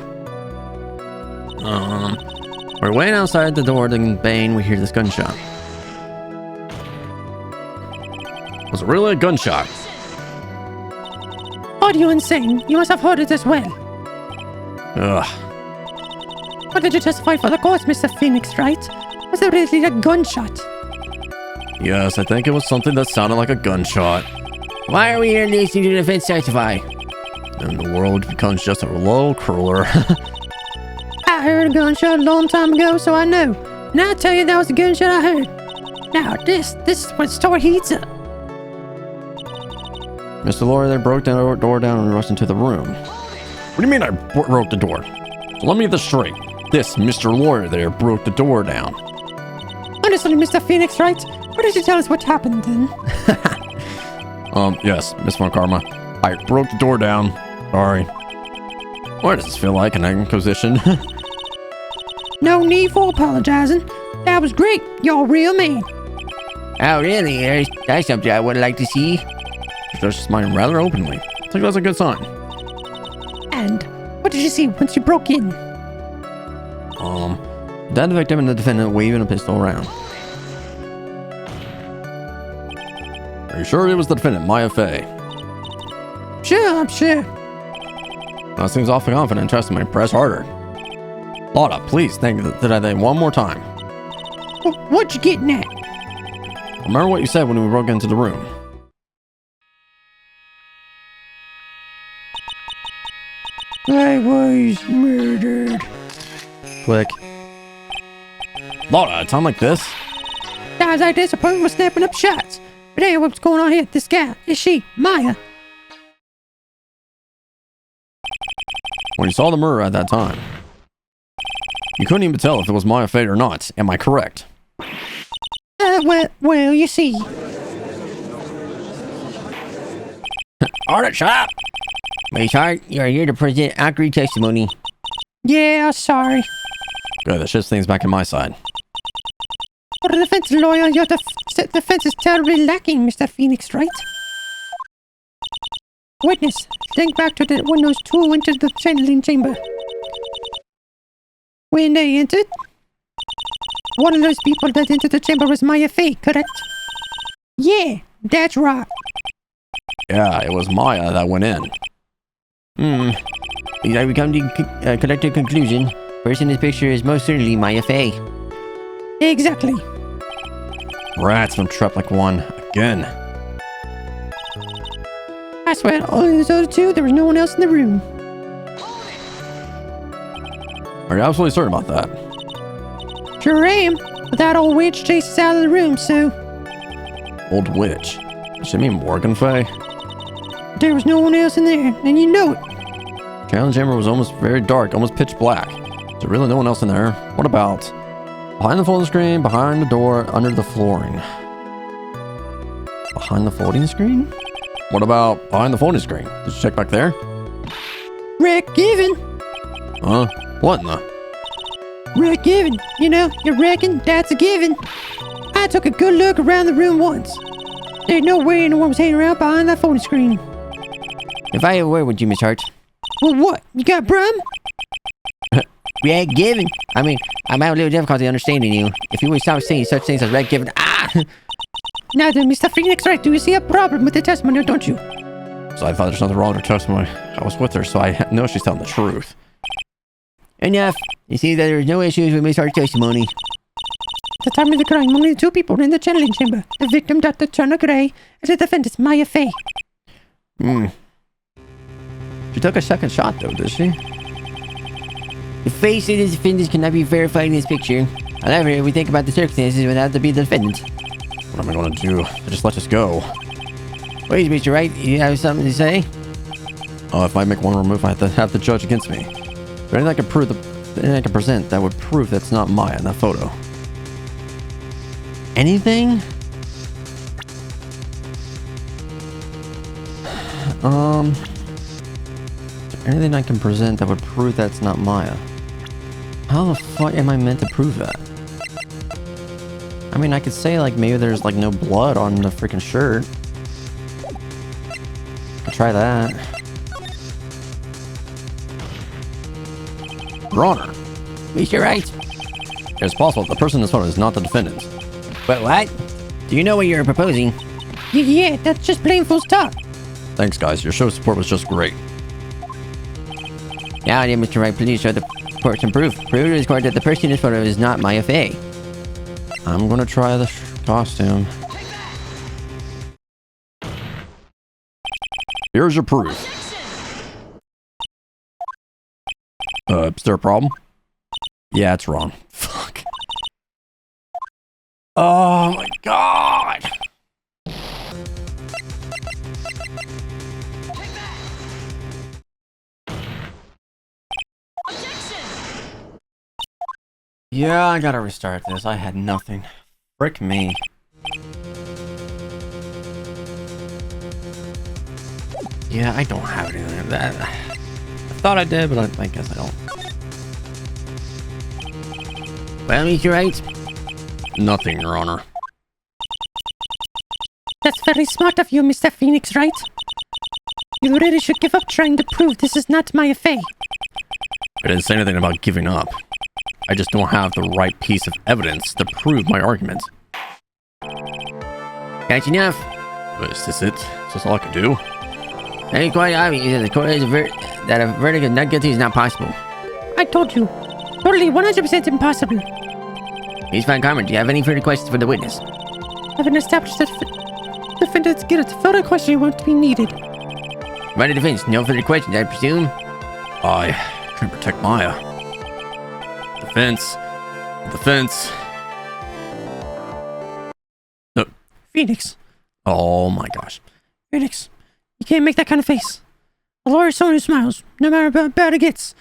S2: We're waiting outside the door, then bang, we hear this gunshot. Was it really a gunshot?
S3: Are you insane? You must have heard it as well.
S2: Ugh.
S3: What did you testify for the court, Mr. Phoenix Wright? Was it really a gunshot?
S2: Yes, I think it was something that sounded like a gunshot.
S1: Why are we here listening to the defense testify?
S2: And the world becomes just a little crueler.
S3: I heard a gunshot a long time ago, so I know. And I tell you that was the gunshot I heard. Now, this is when the story heats up.
S2: Mr. Lawyer there broke the door down and rushed into the room. What do you mean I broke the door? So let me get this straight. This Mr. Lawyer there broke the door down.
S3: Honestly, Mr. Phoenix Wright, why don't you tell us what happened then?
S2: Yes, Miss Von Karma. I broke the door down. Sorry. Why does this feel like an inquisition?
S3: No need for apologizing. That was great. You're a real man.
S1: Oh, really? That's something I would like to see.
S2: She just smiling rather openly. I think that's a good sign.
S3: And what did you see once you broke in?
S2: Then the victim and the defendant waving a pistol around. Are you sure it was the defendant, Maya Fey?
S3: Sure, I'm sure.
S2: That seems awfully confident. Trust me, press harder. Lotta, please think that I think one more time.
S3: What you getting at?
S2: Remember what you said when we broke into the room.
S3: I was murdered.
S2: Click. Lord, at a time like this?
S3: Guys like this, a person was snapping up shots. But hey, what's going on here? This gal, is she Maya?
S2: When you saw the murder at that time, you couldn't even tell if it was Maya Fate or not. Am I correct?
S3: Well, you see.
S1: Alright, shut up! Miss Hart, you're here to present accurate testimony.
S3: Yeah, sorry.
S2: Good, that shits things back in my side.
S3: For the defense lawyer, your defense is terribly lacking, Mr. Phoenix Wright. Witness, think back to when those two entered the channeling chamber. When they entered, one of those people that entered the chamber was Maya Fate, correct? Yeah, that's right.
S2: Yeah, it was Maya that went in.
S1: We come to a collective conclusion. Person in this picture is most certainly Maya Fey.
S3: Exactly.
S2: Rats, I'm trapped like one. Again.
S3: I swear, other than those other two, there was no one else in the room.
S2: Are you absolutely certain about that?
S3: Sure am. But that old witch chased us out of the room, so...
S2: Old witch? Does she mean Morgan Fay?
S3: There was no one else in there, and you know it.
S2: Challenge chamber was almost very dark, almost pitch black. Is there really no one else in there? What about behind the folding screen, behind the door, under the flooring? Behind the folding screen? What about behind the folding screen? Did you check back there?
S3: Wreck given.
S2: Huh? What in the?
S3: Wreck given. You know, you reckon that's a given. I took a good look around the room once. There's no way anyone was hanging around behind that phone screen.
S1: If I have a word with you, Miss Hart.
S3: Well, what? You got a problem?
S1: Red given. I mean, I'm having a little difficulty understanding you. If you would stop saying such things as red given.
S3: Now then, Mr. Phoenix Wright, do you see a problem with the testimony, or don't you?
S2: So I thought there's nothing wrong with her testimony. I was with her, so I know she's telling the truth.
S1: Enough. You see that there's no issues with Miss Hart's testimony.
S3: At the time of the crime, only two people were in the channeling chamber. The victim, Dr. Turner Gray, and the defendant, Maya Fey.
S2: She took a second shot, though, did she?
S1: The face of the defendant cannot be verified in this picture. However, if we think about the circumstances, it would have to be the defendant.
S2: What am I going to do? Just let this go.
S1: Wait, Mr. Wright, you have something to say?
S2: Oh, if I make one more move, I have the judge against me. Is there anything I can prove anything I can present that would prove that's not Maya in that photo?
S1: Anything?
S2: Is there anything I can present that would prove that's not Maya? How the fuck am I meant to prove that? I mean, I could say, like, maybe there's, like, no blood on the freaking shirt. I'll try that. Your Honor.
S1: Mr. Wright?
S2: It's possible the person in this photo is not the defendant.
S1: But what? Do you know what you're proposing?
S3: Yeah, that's just plain full stop.
S2: Thanks, guys. Your show of support was just great.
S1: Now then, Mr. Wright, please show the person proof. Prove to this court that the person in this photo is not Maya Fey.
S2: I'm gonna try the costume. Here's your proof. Is there a problem? Yeah, it's wrong. Fuck. Oh my god! Yeah, I gotta restart this. I had nothing. Frick me. Yeah, I don't have anything of that. I thought I did, but I guess I don't.
S1: Well, Mr. Wright?
S2: Nothing, Your Honor.
S3: That's very smart of you, Mr. Phoenix Wright. You really should give up trying to prove this is not Maya Fey.
S2: I didn't say anything about giving up. I just don't have the right piece of evidence to prove my argument.
S1: That's enough.
S2: Is this it? Is this all I can do?
S1: It's quite obvious that the court is that a verdict of not guilty is not possible.
S3: I told you. Totally 100% impossible.
S1: Miss Von Carmen, do you have any further questions for the witness?
S3: Having established that defendant's guilt, further questioning won't be needed.
S1: By the defense, no further questions, I presume?
S2: I can protect Maya. Defense. Defense. No.
S3: Phoenix.
S2: Oh my gosh.
S3: Phoenix. You can't make that kind of face. A lawyer is someone who smiles, no matter how bad it gets.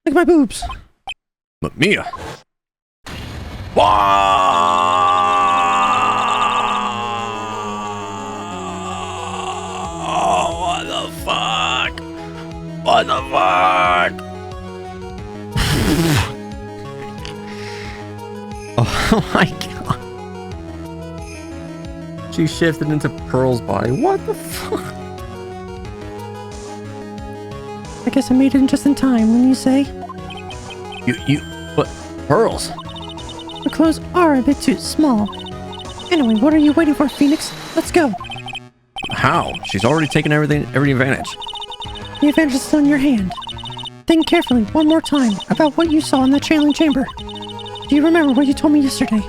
S3: Look at my boobs.
S2: But Mia. What the fuck? What the fuck? Oh my god. She shifted into Pearl's body. What the fuck?
S3: I guess I made it just in time, when you say.
S2: But Pearl's?
S3: The clothes are a bit too small. Anyway, what are you waiting for, Phoenix? Let's go.
S2: How? She's already taken every advantage.
S3: The advantage is still in your hand. Think carefully one more time about what you saw in the channeling chamber. Do you remember what you told me yesterday?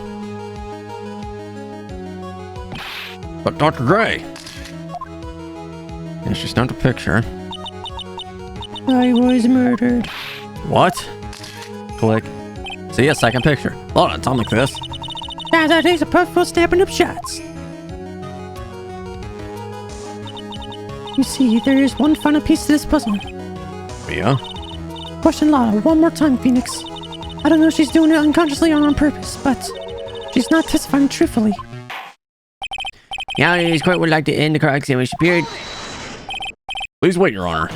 S2: But Dr. Gray. Yeah, she snapped a picture.
S3: I was murdered.
S2: What? Click. See a second picture. Hold on, something like this.
S3: Nowadays, a perfect snapping up shots. You see, there is one final piece to this puzzle.
S2: Mia?
S3: Question Lana one more time, Phoenix. I don't know if she's doing it unconsciously or on purpose, but she's not testifying truthfully.
S1: Yeah, this court would like to end the car accident which appeared.
S2: Please wait, Your Honor.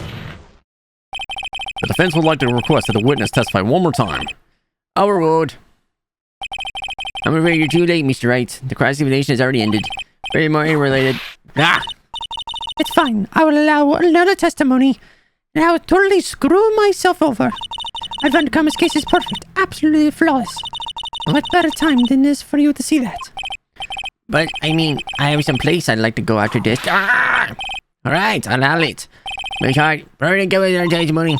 S2: The defense would like to request that the witness testify one more time.
S1: Overruled. I'm afraid you're too late, Mr. Wright. The cross-examination has already ended. Very more related. Ah!
S3: It's fine. I will allow another testimony, and I will totally screw myself over. I found Kama's case is perfect, absolutely flawless. What better time than this for you to see that?
S1: But, I mean, I have some place I'd like to go after this. Ah! Alright, I'll allow it. Miss Hart, hurry and give us our testimony.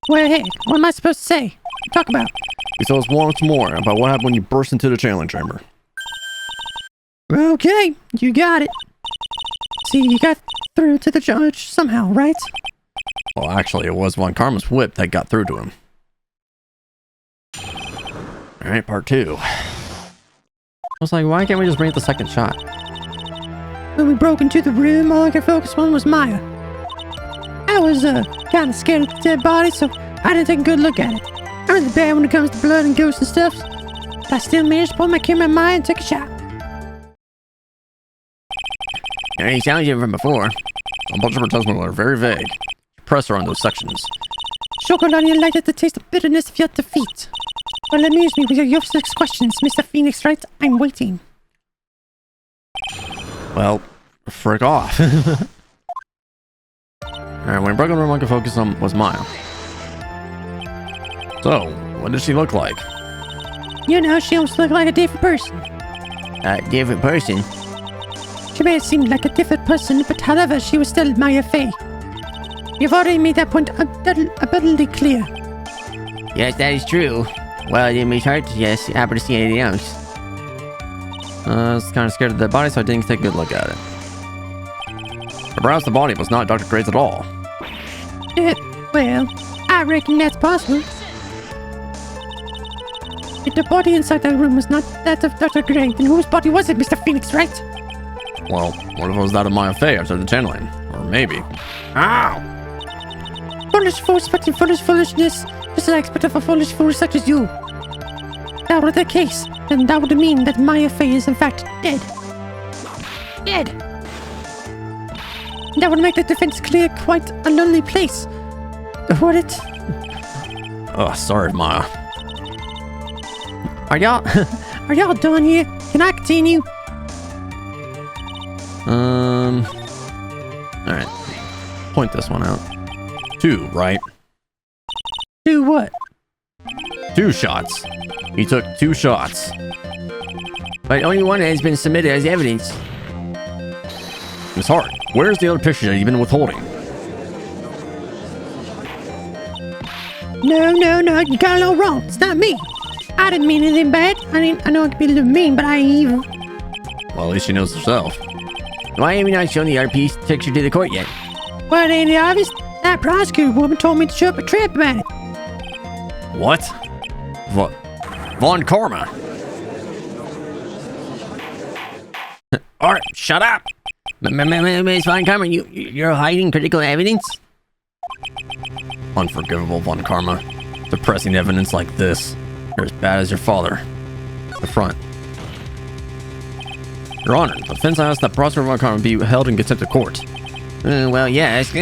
S3: Well, hey, what am I supposed to say? Talk about.
S2: You tell us once more about what happened when you burst into the channeling chamber.
S3: Okay, you got it. See, you got through to the judge somehow, right?
S2: Well, actually, it was Von Karma's whip that got through to him. Alright, part 2.
S1: I was like, why can't we just bring it the second shot?
S3: When we broke into the room, all I could focus on was Maya. I was, kind of scared of the dead body, so I didn't take a good look at it. I'm really bad when it comes to blood and ghosts and stuff, but I still managed to pull my camera in Maya and take a shot.
S1: It already sounds different from before.
S2: A bunch of her testimony are very vague. Press her on those sections.
S3: Chocolate liked the taste of bitterness of your defeat. Well, amuse me with your useless questions, Mr. Phoenix Wright. I'm waiting.
S2: Well, frick off. Alright, when I broke into the room I could focus on was Maya. So, what did she look like?
S3: You know, she almost looked like a different person.
S1: A different person?
S3: She may have seemed like a different person, but however, she was still Maya Fey. You've already made that point abundantly clear.
S1: Yes, that is true. Well, then Miss Hart, yes, happen to see anything else.
S2: I was kind of scared of the body, so I didn't take a good look at it. But perhaps the body was not Dr. Gray's at all.
S3: Well, I reckon that's possible. If the body inside that room was not that of Dr. Gray, then whose body was it, Mr. Phoenix Wright?
S2: Well, what if it was that of Maya Fey after the channeling? Or maybe. Ow!
S3: Foolish fool expecting foolish foolishness, just as I expect of a foolish fool such as you. If that were the case, then that would mean that Maya Fey is in fact dead. Dead! That would make the defense clear quite a lonely place. Would it?
S2: Oh, sorry, Maya.
S3: Are y'all done here? Can I continue?
S2: Alright. Point this one out. 2, right?
S3: Do what?
S2: 2 shots. He took 2 shots.
S1: But only one has been submitted as evidence.
S2: Miss Hart, where's the other picture that you've been withholding?
S3: No, you got it all wrong. It's not me. I didn't mean anything bad. I know I could be a little mean, but I ain't evil.
S2: Well, at least she knows herself.
S1: Why have you not shown the RP picture to the court yet?
S3: Well, ain't it obvious? That prosecutor woman told me to show up a trap about it.
S2: What? Von Karma.
S1: Alright, shut up! Miss Von Karma, you're hiding critical evidence?
S2: Unforgivable, Von Karma. Depressing evidence like this. You're as bad as your father. The front. Your Honor, the defense asked that Prosecutor Von Karma be held in contempt of court.
S1: Well, yes.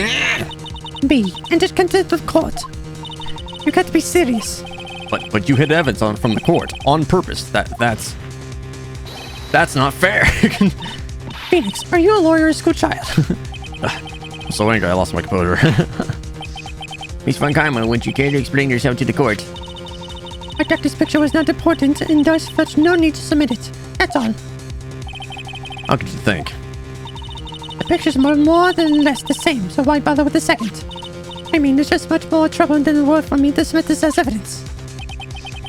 S3: B. And just contempt of court. You got to be serious.
S2: But you hid evidence from the court on purpose. That's not fair.
S3: Phoenix, are you a lawyer or a school child?
S2: I'm so angry I lost my composure.
S1: Miss Von Karma, would you care to explain yourself to the court?
S3: I thought this picture was not important and thus felt no need to submit it. That's all.
S2: How could you think?
S3: The pictures were more than less the same, so why bother with the second? I mean, there's just much more trouble than the worth for me to submit this as evidence.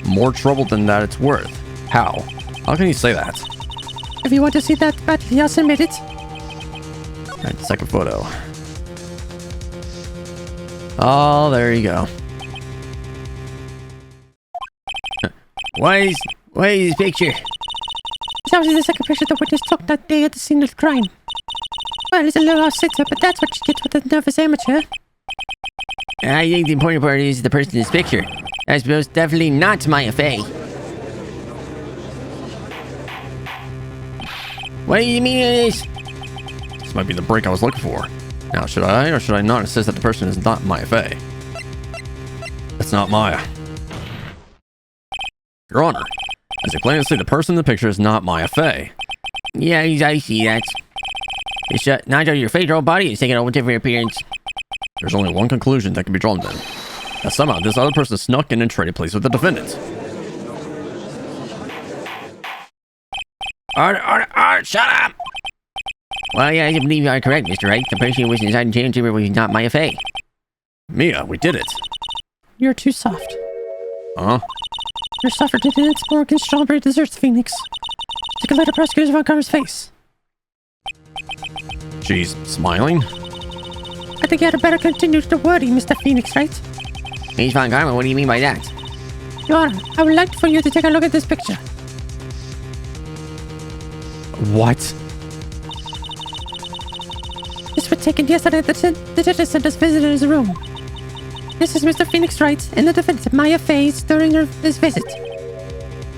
S2: More trouble than that it's worth. How? How can you say that?
S3: If you want to see that badly, I'll submit it.
S2: Alright, second photo. Oh, there you go.
S1: Why is this picture?
S3: It's obviously the second picture the witness took that day at the scene of the crime. Well, it's a little off-center, but that's what you get with a nervous amateur.
S1: I think the important part is the person in this picture. That's most definitely not Maya Fey. What do you mean it is?
S2: This might be the break I was looking for. Now, should I or should I not insist that the person is not Maya Fey? It's not Maya. Your Honor, as you plainly see, the person in the picture is not Maya Fey.
S1: Yeah, I see that. It's not your face, your whole body is taking on a different appearance.
S2: There's only one conclusion that can be drawn then. That somehow this other person snuck in and traded place with the defendant.
S1: Order, shut up! Well, yeah, I believe you are correct, Mr. Wright. The person who was inside the chamber was not Maya Fey.
S2: Mia, we did it.
S3: You're too soft.
S2: Huh?
S3: You're softer than its Morgan strawberry desserts, Phoenix. Take a look at Prosecutor Von Karma's face.
S2: She's smiling?
S3: I think you had better continue the wording, Mr. Phoenix, right?
S1: Miss Von Karma, what do you mean by that?
S3: Your Honor, I would like for you to take a look at this picture.
S2: What?
S3: This was taken yesterday at the judge sent us visitor's room. This is Mr. Phoenix Wright and the defendant, Maya Fey, during this visit.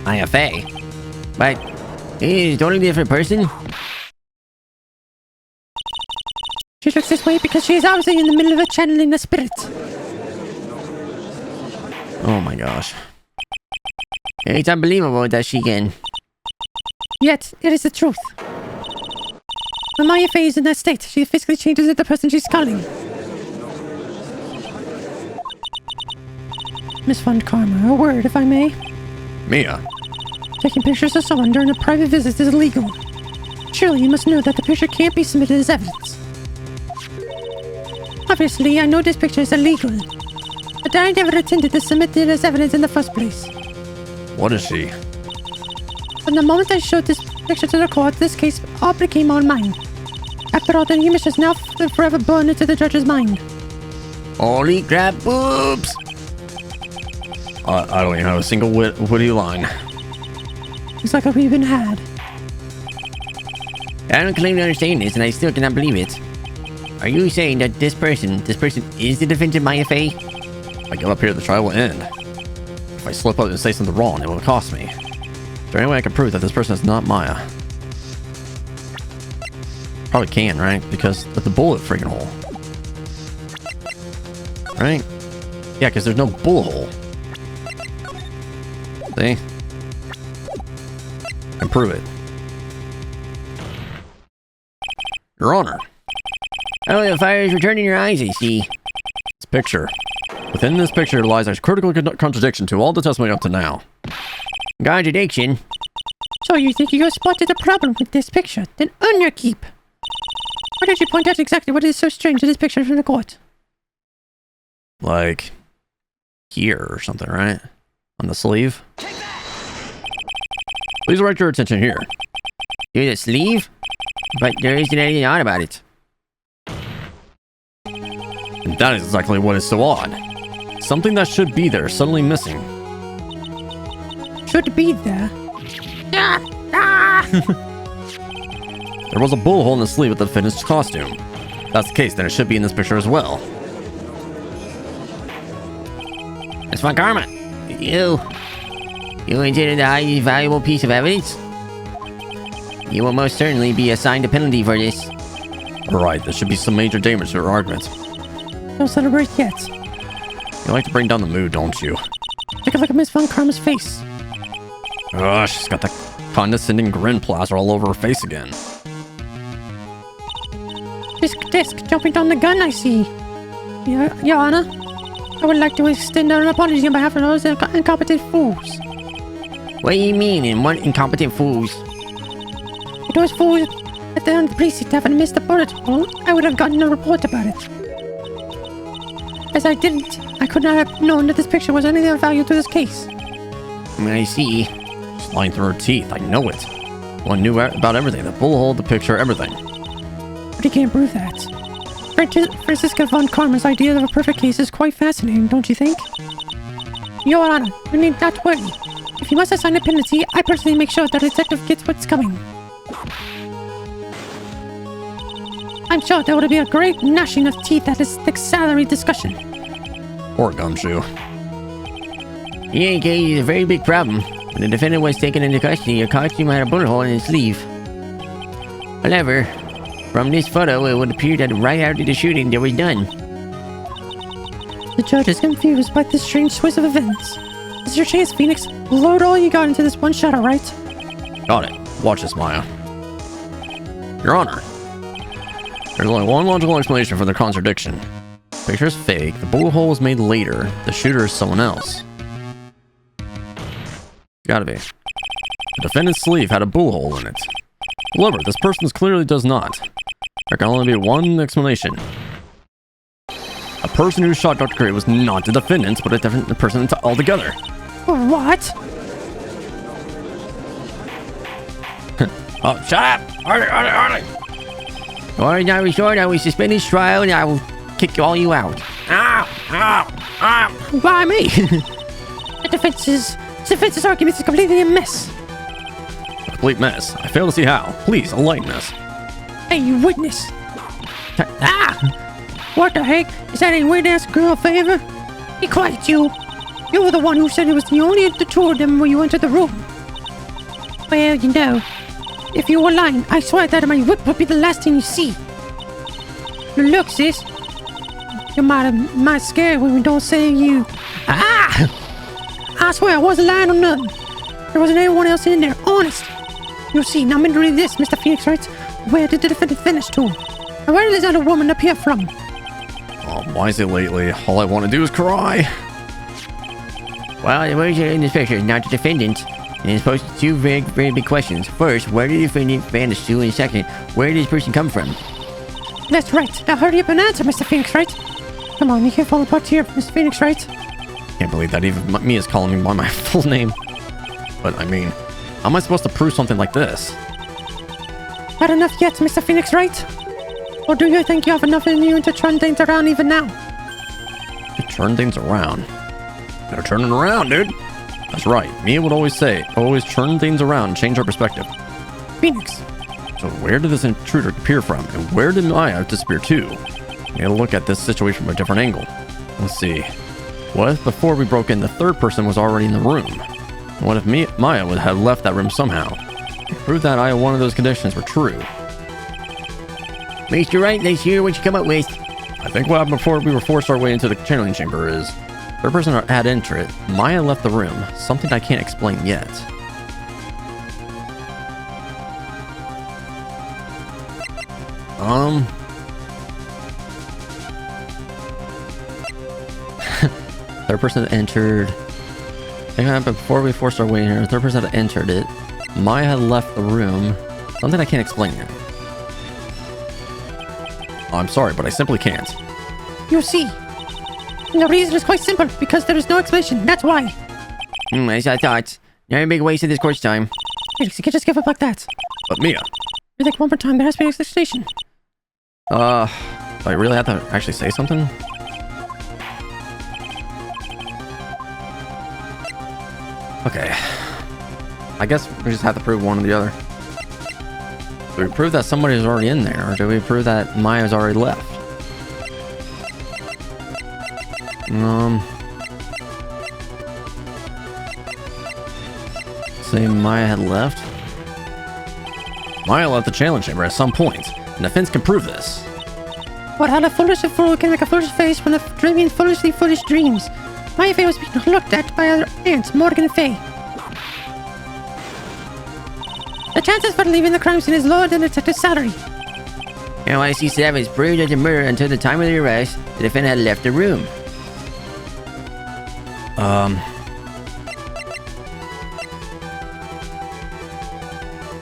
S1: Maya Fey? But he's a totally different person?
S3: She looks this way because she is obviously in the middle of a channeling the spirit.
S2: Oh my gosh.
S1: It's unbelievable that she can.
S3: Yet, it is the truth. When Maya Fey is in that state, she physically changes into the person she's calling. Miss Von Karma, a word, if I may.
S2: Mia.
S3: Taking pictures of someone during a private visit is illegal. Surely you must know that the picture can't be submitted as evidence. Obviously, I know this picture is illegal, but I never intended to submit it as evidence in the first place.
S2: What is she?
S3: From the moment I showed this picture to the court, this case all became all mine. After all, the image is now forever burned into the judge's mind.
S1: Holy crap, boobs!
S2: I don't even have a single witty line.
S3: Looks like we've been had.
S1: I don't claim to understand this, and I still cannot believe it. Are you saying that this person is the defendant Maya Fey?
S2: If I get up here, the trial will end. If I slip up and say something wrong, it will cost me. Is there any way I can prove that this person is not Maya? Probably can, right? Because of the bullet freaking hole. Right? Yeah, because there's no bullet hole. See? And prove it. Your Honor.
S1: Oh, the fire is returning your eyes, I see.
S2: This picture. Within this picture lies a critical contradiction to all the testimony up to now.
S1: Contradiction?
S3: So you think you spotted a problem with this picture? Then earn your keep. Why don't you point out exactly what is so strange in this picture from the court?
S2: Like here or something, right? On the sleeve. Please direct your attention here.
S1: Through the sleeve? But there isn't anything odd about it.
S2: And that is exactly what is so odd. Something that should be there suddenly missing.
S3: Should be there.
S2: There was a bullet hole in the sleeve of the finished costume. If that's the case, then it should be in this picture as well.
S1: It's Von Karma. You intended to hide this valuable piece of evidence? You will most certainly be assigned a penalty for this.
S2: Alright, there should be some major damage to her argument.
S3: Don't celebrate yet.
S2: You like to bring down the mood, don't you?
S3: Take a look at Miss Von Karma's face.
S2: Ugh, she's got that condescending grin plaster all over her face again.
S3: Disc, jumping down the gun, I see. Your Honor, I would like to extend an apology on behalf of those incompetent fools.
S1: What do you mean, and what incompetent fools?
S3: Those fools at the end of the precinct having missed the bullet hole, I would have gotten a report about it. As I didn't, I could not have known that this picture was anything of value to this case.
S1: I see.
S2: She's lying through her teeth, I know it. One knew about everything, the bullet hole, the picture, everything.
S3: But he can't prove that. Franziska Von Karma's idea of a perfect case is quite fascinating, don't you think? Your Honor, you need not worry. If you must assign a penalty, I personally make sure that the detective gets what's coming. I'm sure there will be a great gnashing of teeth at this next salary discussion.
S2: Poor Gumshoe.
S1: Yeah, case is a very big problem. When the defendant was taken into custody, your costume had a bullet hole in its sleeve. However, from this photo, it would appear that right after the shooting, there was none.
S3: The judge is confused by this strange twist of events. This is your chance, Phoenix. Load all you got into this one shot, alright?
S2: Got it. Watch this, Maya. Your Honor, there's only one logical explanation for the contradiction. The picture is fake, the bullet hole was made later, the shooter is someone else. Gotta be. The defendant's sleeve had a bullet hole in it. However, this person's clearly does not. There can only be one explanation. A person who shot Dr. Gray was not the defendant, but a different person altogether.
S3: What?
S2: Oh, shut up! Artie!
S1: Or now resort, I will suspend this trial and I will kick all you out.
S3: Why me? The defense's argument is completely a mess.
S2: A complete mess. I fail to see how. Please, enlighten us.
S3: Hey, you witness. What the heck? Is that any way to ask a girl a favor? Be quiet, you. You were the one who said it was the only of the two of them when you entered the room. Well, you know, if you were lying, I swear that my whip would be the last thing you see. Look, sis. You might scare when we don't say you. I swear I wasn't lying on nothing. There wasn't anyone else in there, honest. You see, now I'm going to read this, Mr. Phoenix Wright. Where did the defendant finish to? And where did this other woman appear from?
S2: Oh, why is it lately? All I want to do is cry.
S1: Well, the words in this picture is not the defendant. And it's posed two very, very big questions. First, where did the defendant vanish to? And second, where did this person come from?
S3: That's right. Now hurry up and answer, Mr. Phoenix Wright. Come on, you can't fall apart here, Mr. Phoenix Wright.
S2: Can't believe that even Mia's calling me by my full name. But I mean, how am I supposed to prove something like this?
S3: Not enough yet, Mr. Phoenix Wright? Or do you think you have enough in you to turn things around even now?
S2: To turn things around? They're turning around, dude. That's right. Mia would always say, always turn things around and change our perspective.
S3: Phoenix.
S2: So where did this intruder appear from? And where did Maya disappear to? We gotta look at this situation from a different angle. Let's see. What if before we broke in, the third person was already in the room? And what if Maya would have left that room somehow? To prove that either one of those conditions were true.
S1: Mr. Wright, let's hear what you come up with.
S2: I think what happened before we were forced our way into the channeling chamber is the person had entered, Maya left the room, something I can't explain yet. Third person had entered. I think it happened before we forced our way in here. Third person had entered it. Maya had left the room. Something I can't explain yet. I'm sorry, but I simply can't.
S3: You see. And the reason is quite simple, because there is no explanation, that's why.
S1: As I thought. Not a big waste of this course time.
S3: Felix, you can't just give up like that.
S2: But Mia.
S3: You're like one more time, there has to be an explanation.
S2: Do I really have to actually say something? Okay. I guess we just have to prove one or the other. Do we prove that somebody's already in there, or do we prove that Maya's already left? Say Maya had left? Maya left the challenge chamber at some point, and the Finns can prove this.
S3: What had a foolish fool can make a foolish face when dreaming foolishly foolish dreams? My Faye was being looked at by her aunts, Morgan and Faye. The chances for leaving the crime scene is lower than the detective's salary.
S1: NYC7 is proved as a murder until the time of the arrest. The defendant had left the room.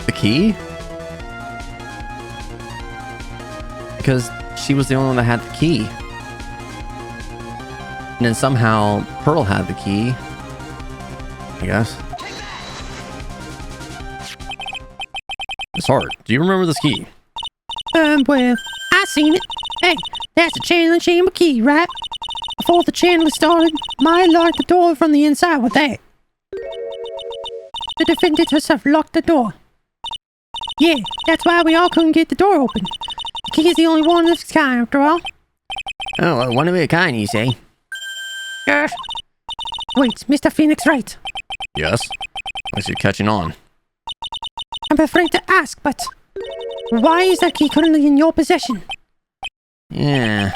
S2: The key? Because she was the only one that had the key. And then somehow Pearl had the key. I guess. It's hard. Do you remember this key?
S3: Well, I seen it. Hey, that's the channeling chamber key, right? Before the channeling started, Maya locked the door from the inside with that. The defendant herself locked the door. Yeah, that's why we all couldn't get the door open. The key is the only one of its kind, after all.
S1: Oh, one of a kind, you say?
S3: Yes. Wait, Mr. Phoenix Wright.
S2: Yes. I see you catching on.
S3: I'm afraid to ask, but why is that key currently in your possession?
S1: Yeah.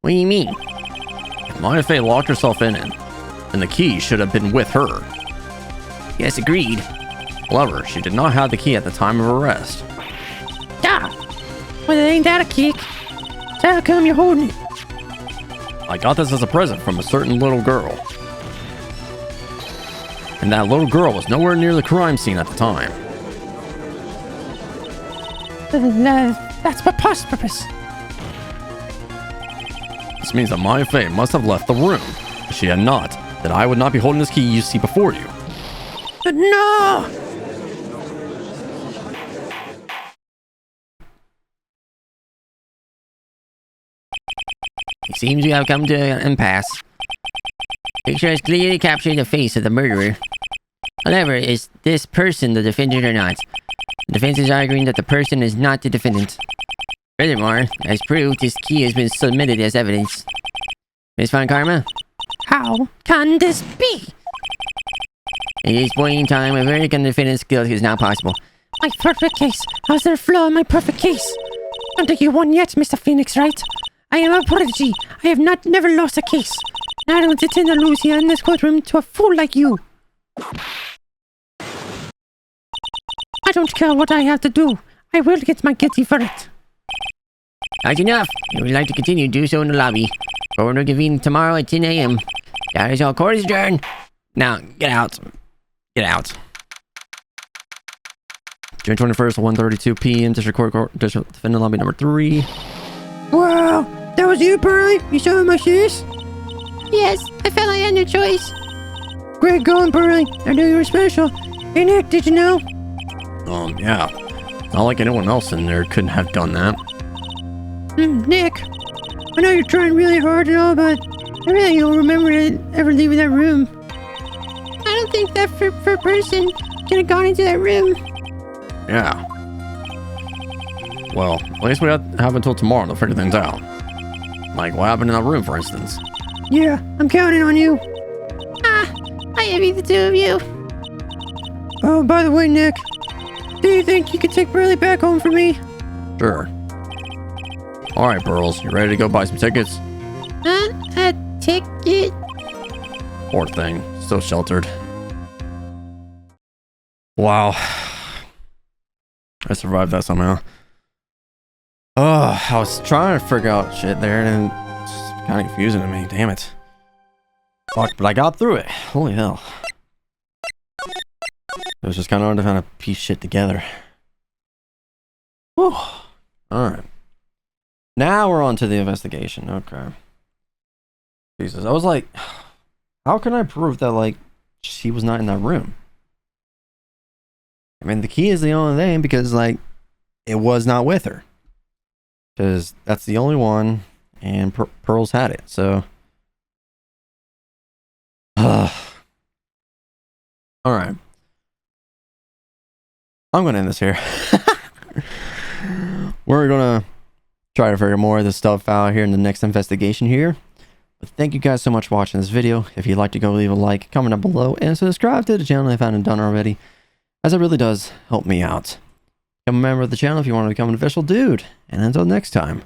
S1: What do you mean?
S2: If Maya Fey locked herself in it, then the key should have been with her.
S1: Yes, agreed.
S2: However, she did not have the key at the time of arrest.
S3: Ah! Well, ain't that a kick? So how come you're holding it?
S2: I got this as a present from a certain little girl. And that little girl was nowhere near the crime scene at the time.
S3: That's preposterous.
S2: This means that Maya Fey must have left the room. If she had not, then I would not be holding this key you see before you.
S3: No!
S1: It seems we have come to an impasse. Picture has clearly captured the face of the murderer. However, is this person the defendant or not? The defense is arguing that the person is not the defendant. Furthermore, as proved, this key has been submitted as evidence. Miss Von Karma?
S3: How can this be?
S1: At this point in time, a verdict on the defendant's guilt is not possible.
S3: My perfect case. How's there a flaw in my perfect case? Don't think you won yet, Mr. Phoenix Wright. I am a prodigy. I have never lost a case. And I don't intend to lose here in this courtroom to a fool like you. I don't care what I have to do. I will get my guilty verdict.
S1: That's enough. If you would like to continue, do so in the lobby. Court will convene tomorrow at 10 a.m. That is all. Court is adjourned. Now, get out. Get out.
S2: June 21st, 1:32 p.m. District Defendant Lobby number 3.
S3: Wow, that was you, Pearly? You showing my shoes? Yes, I felt I had no choice. Great going, Pearly. I knew you were special. Hey, Nick, did you know?
S2: Yeah. Not like anyone else in there couldn't have done that.
S3: Nick, I know you're trying really hard and all, but I really don't remember ever leaving that room. I don't think that for person could have gone into that room.
S2: Yeah. Well, at least we have until tomorrow to figure things out. Like what happened in that room, for instance.
S3: Yeah, I'm counting on you. I envy the two of you. Oh, by the way, Nick, do you think you could take Burley back home for me?
S2: Sure. Alright, Pearls, you ready to go buy some tickets?
S3: A ticket?
S2: Poor thing, still sheltered. Wow. I survived that somehow. Oh, I was trying to figure out shit there and it's kind of confusing to me. Damn it. Fuck, but I got through it. Holy hell. It was just kind of hard to kind of piece shit together. Whew. Alright. Now we're on to the investigation. Okay. Jesus, I was like, how can I prove that, like, she was not in that room? I mean, the key is the only thing because, like, it was not with her. Because that's the only one, and Pearl's had it, so. Alright. I'm going to end this here. We're going to try to figure more of this stuff out here in the next investigation here. But thank you guys so much for watching this video. If you'd like to go leave a like, comment down below, and subscribe to the channel if I haven't done already, as it really does help me out. Become a member of the channel if you want to become an official dude. And until next time,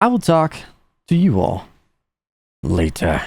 S2: I will talk to you all later.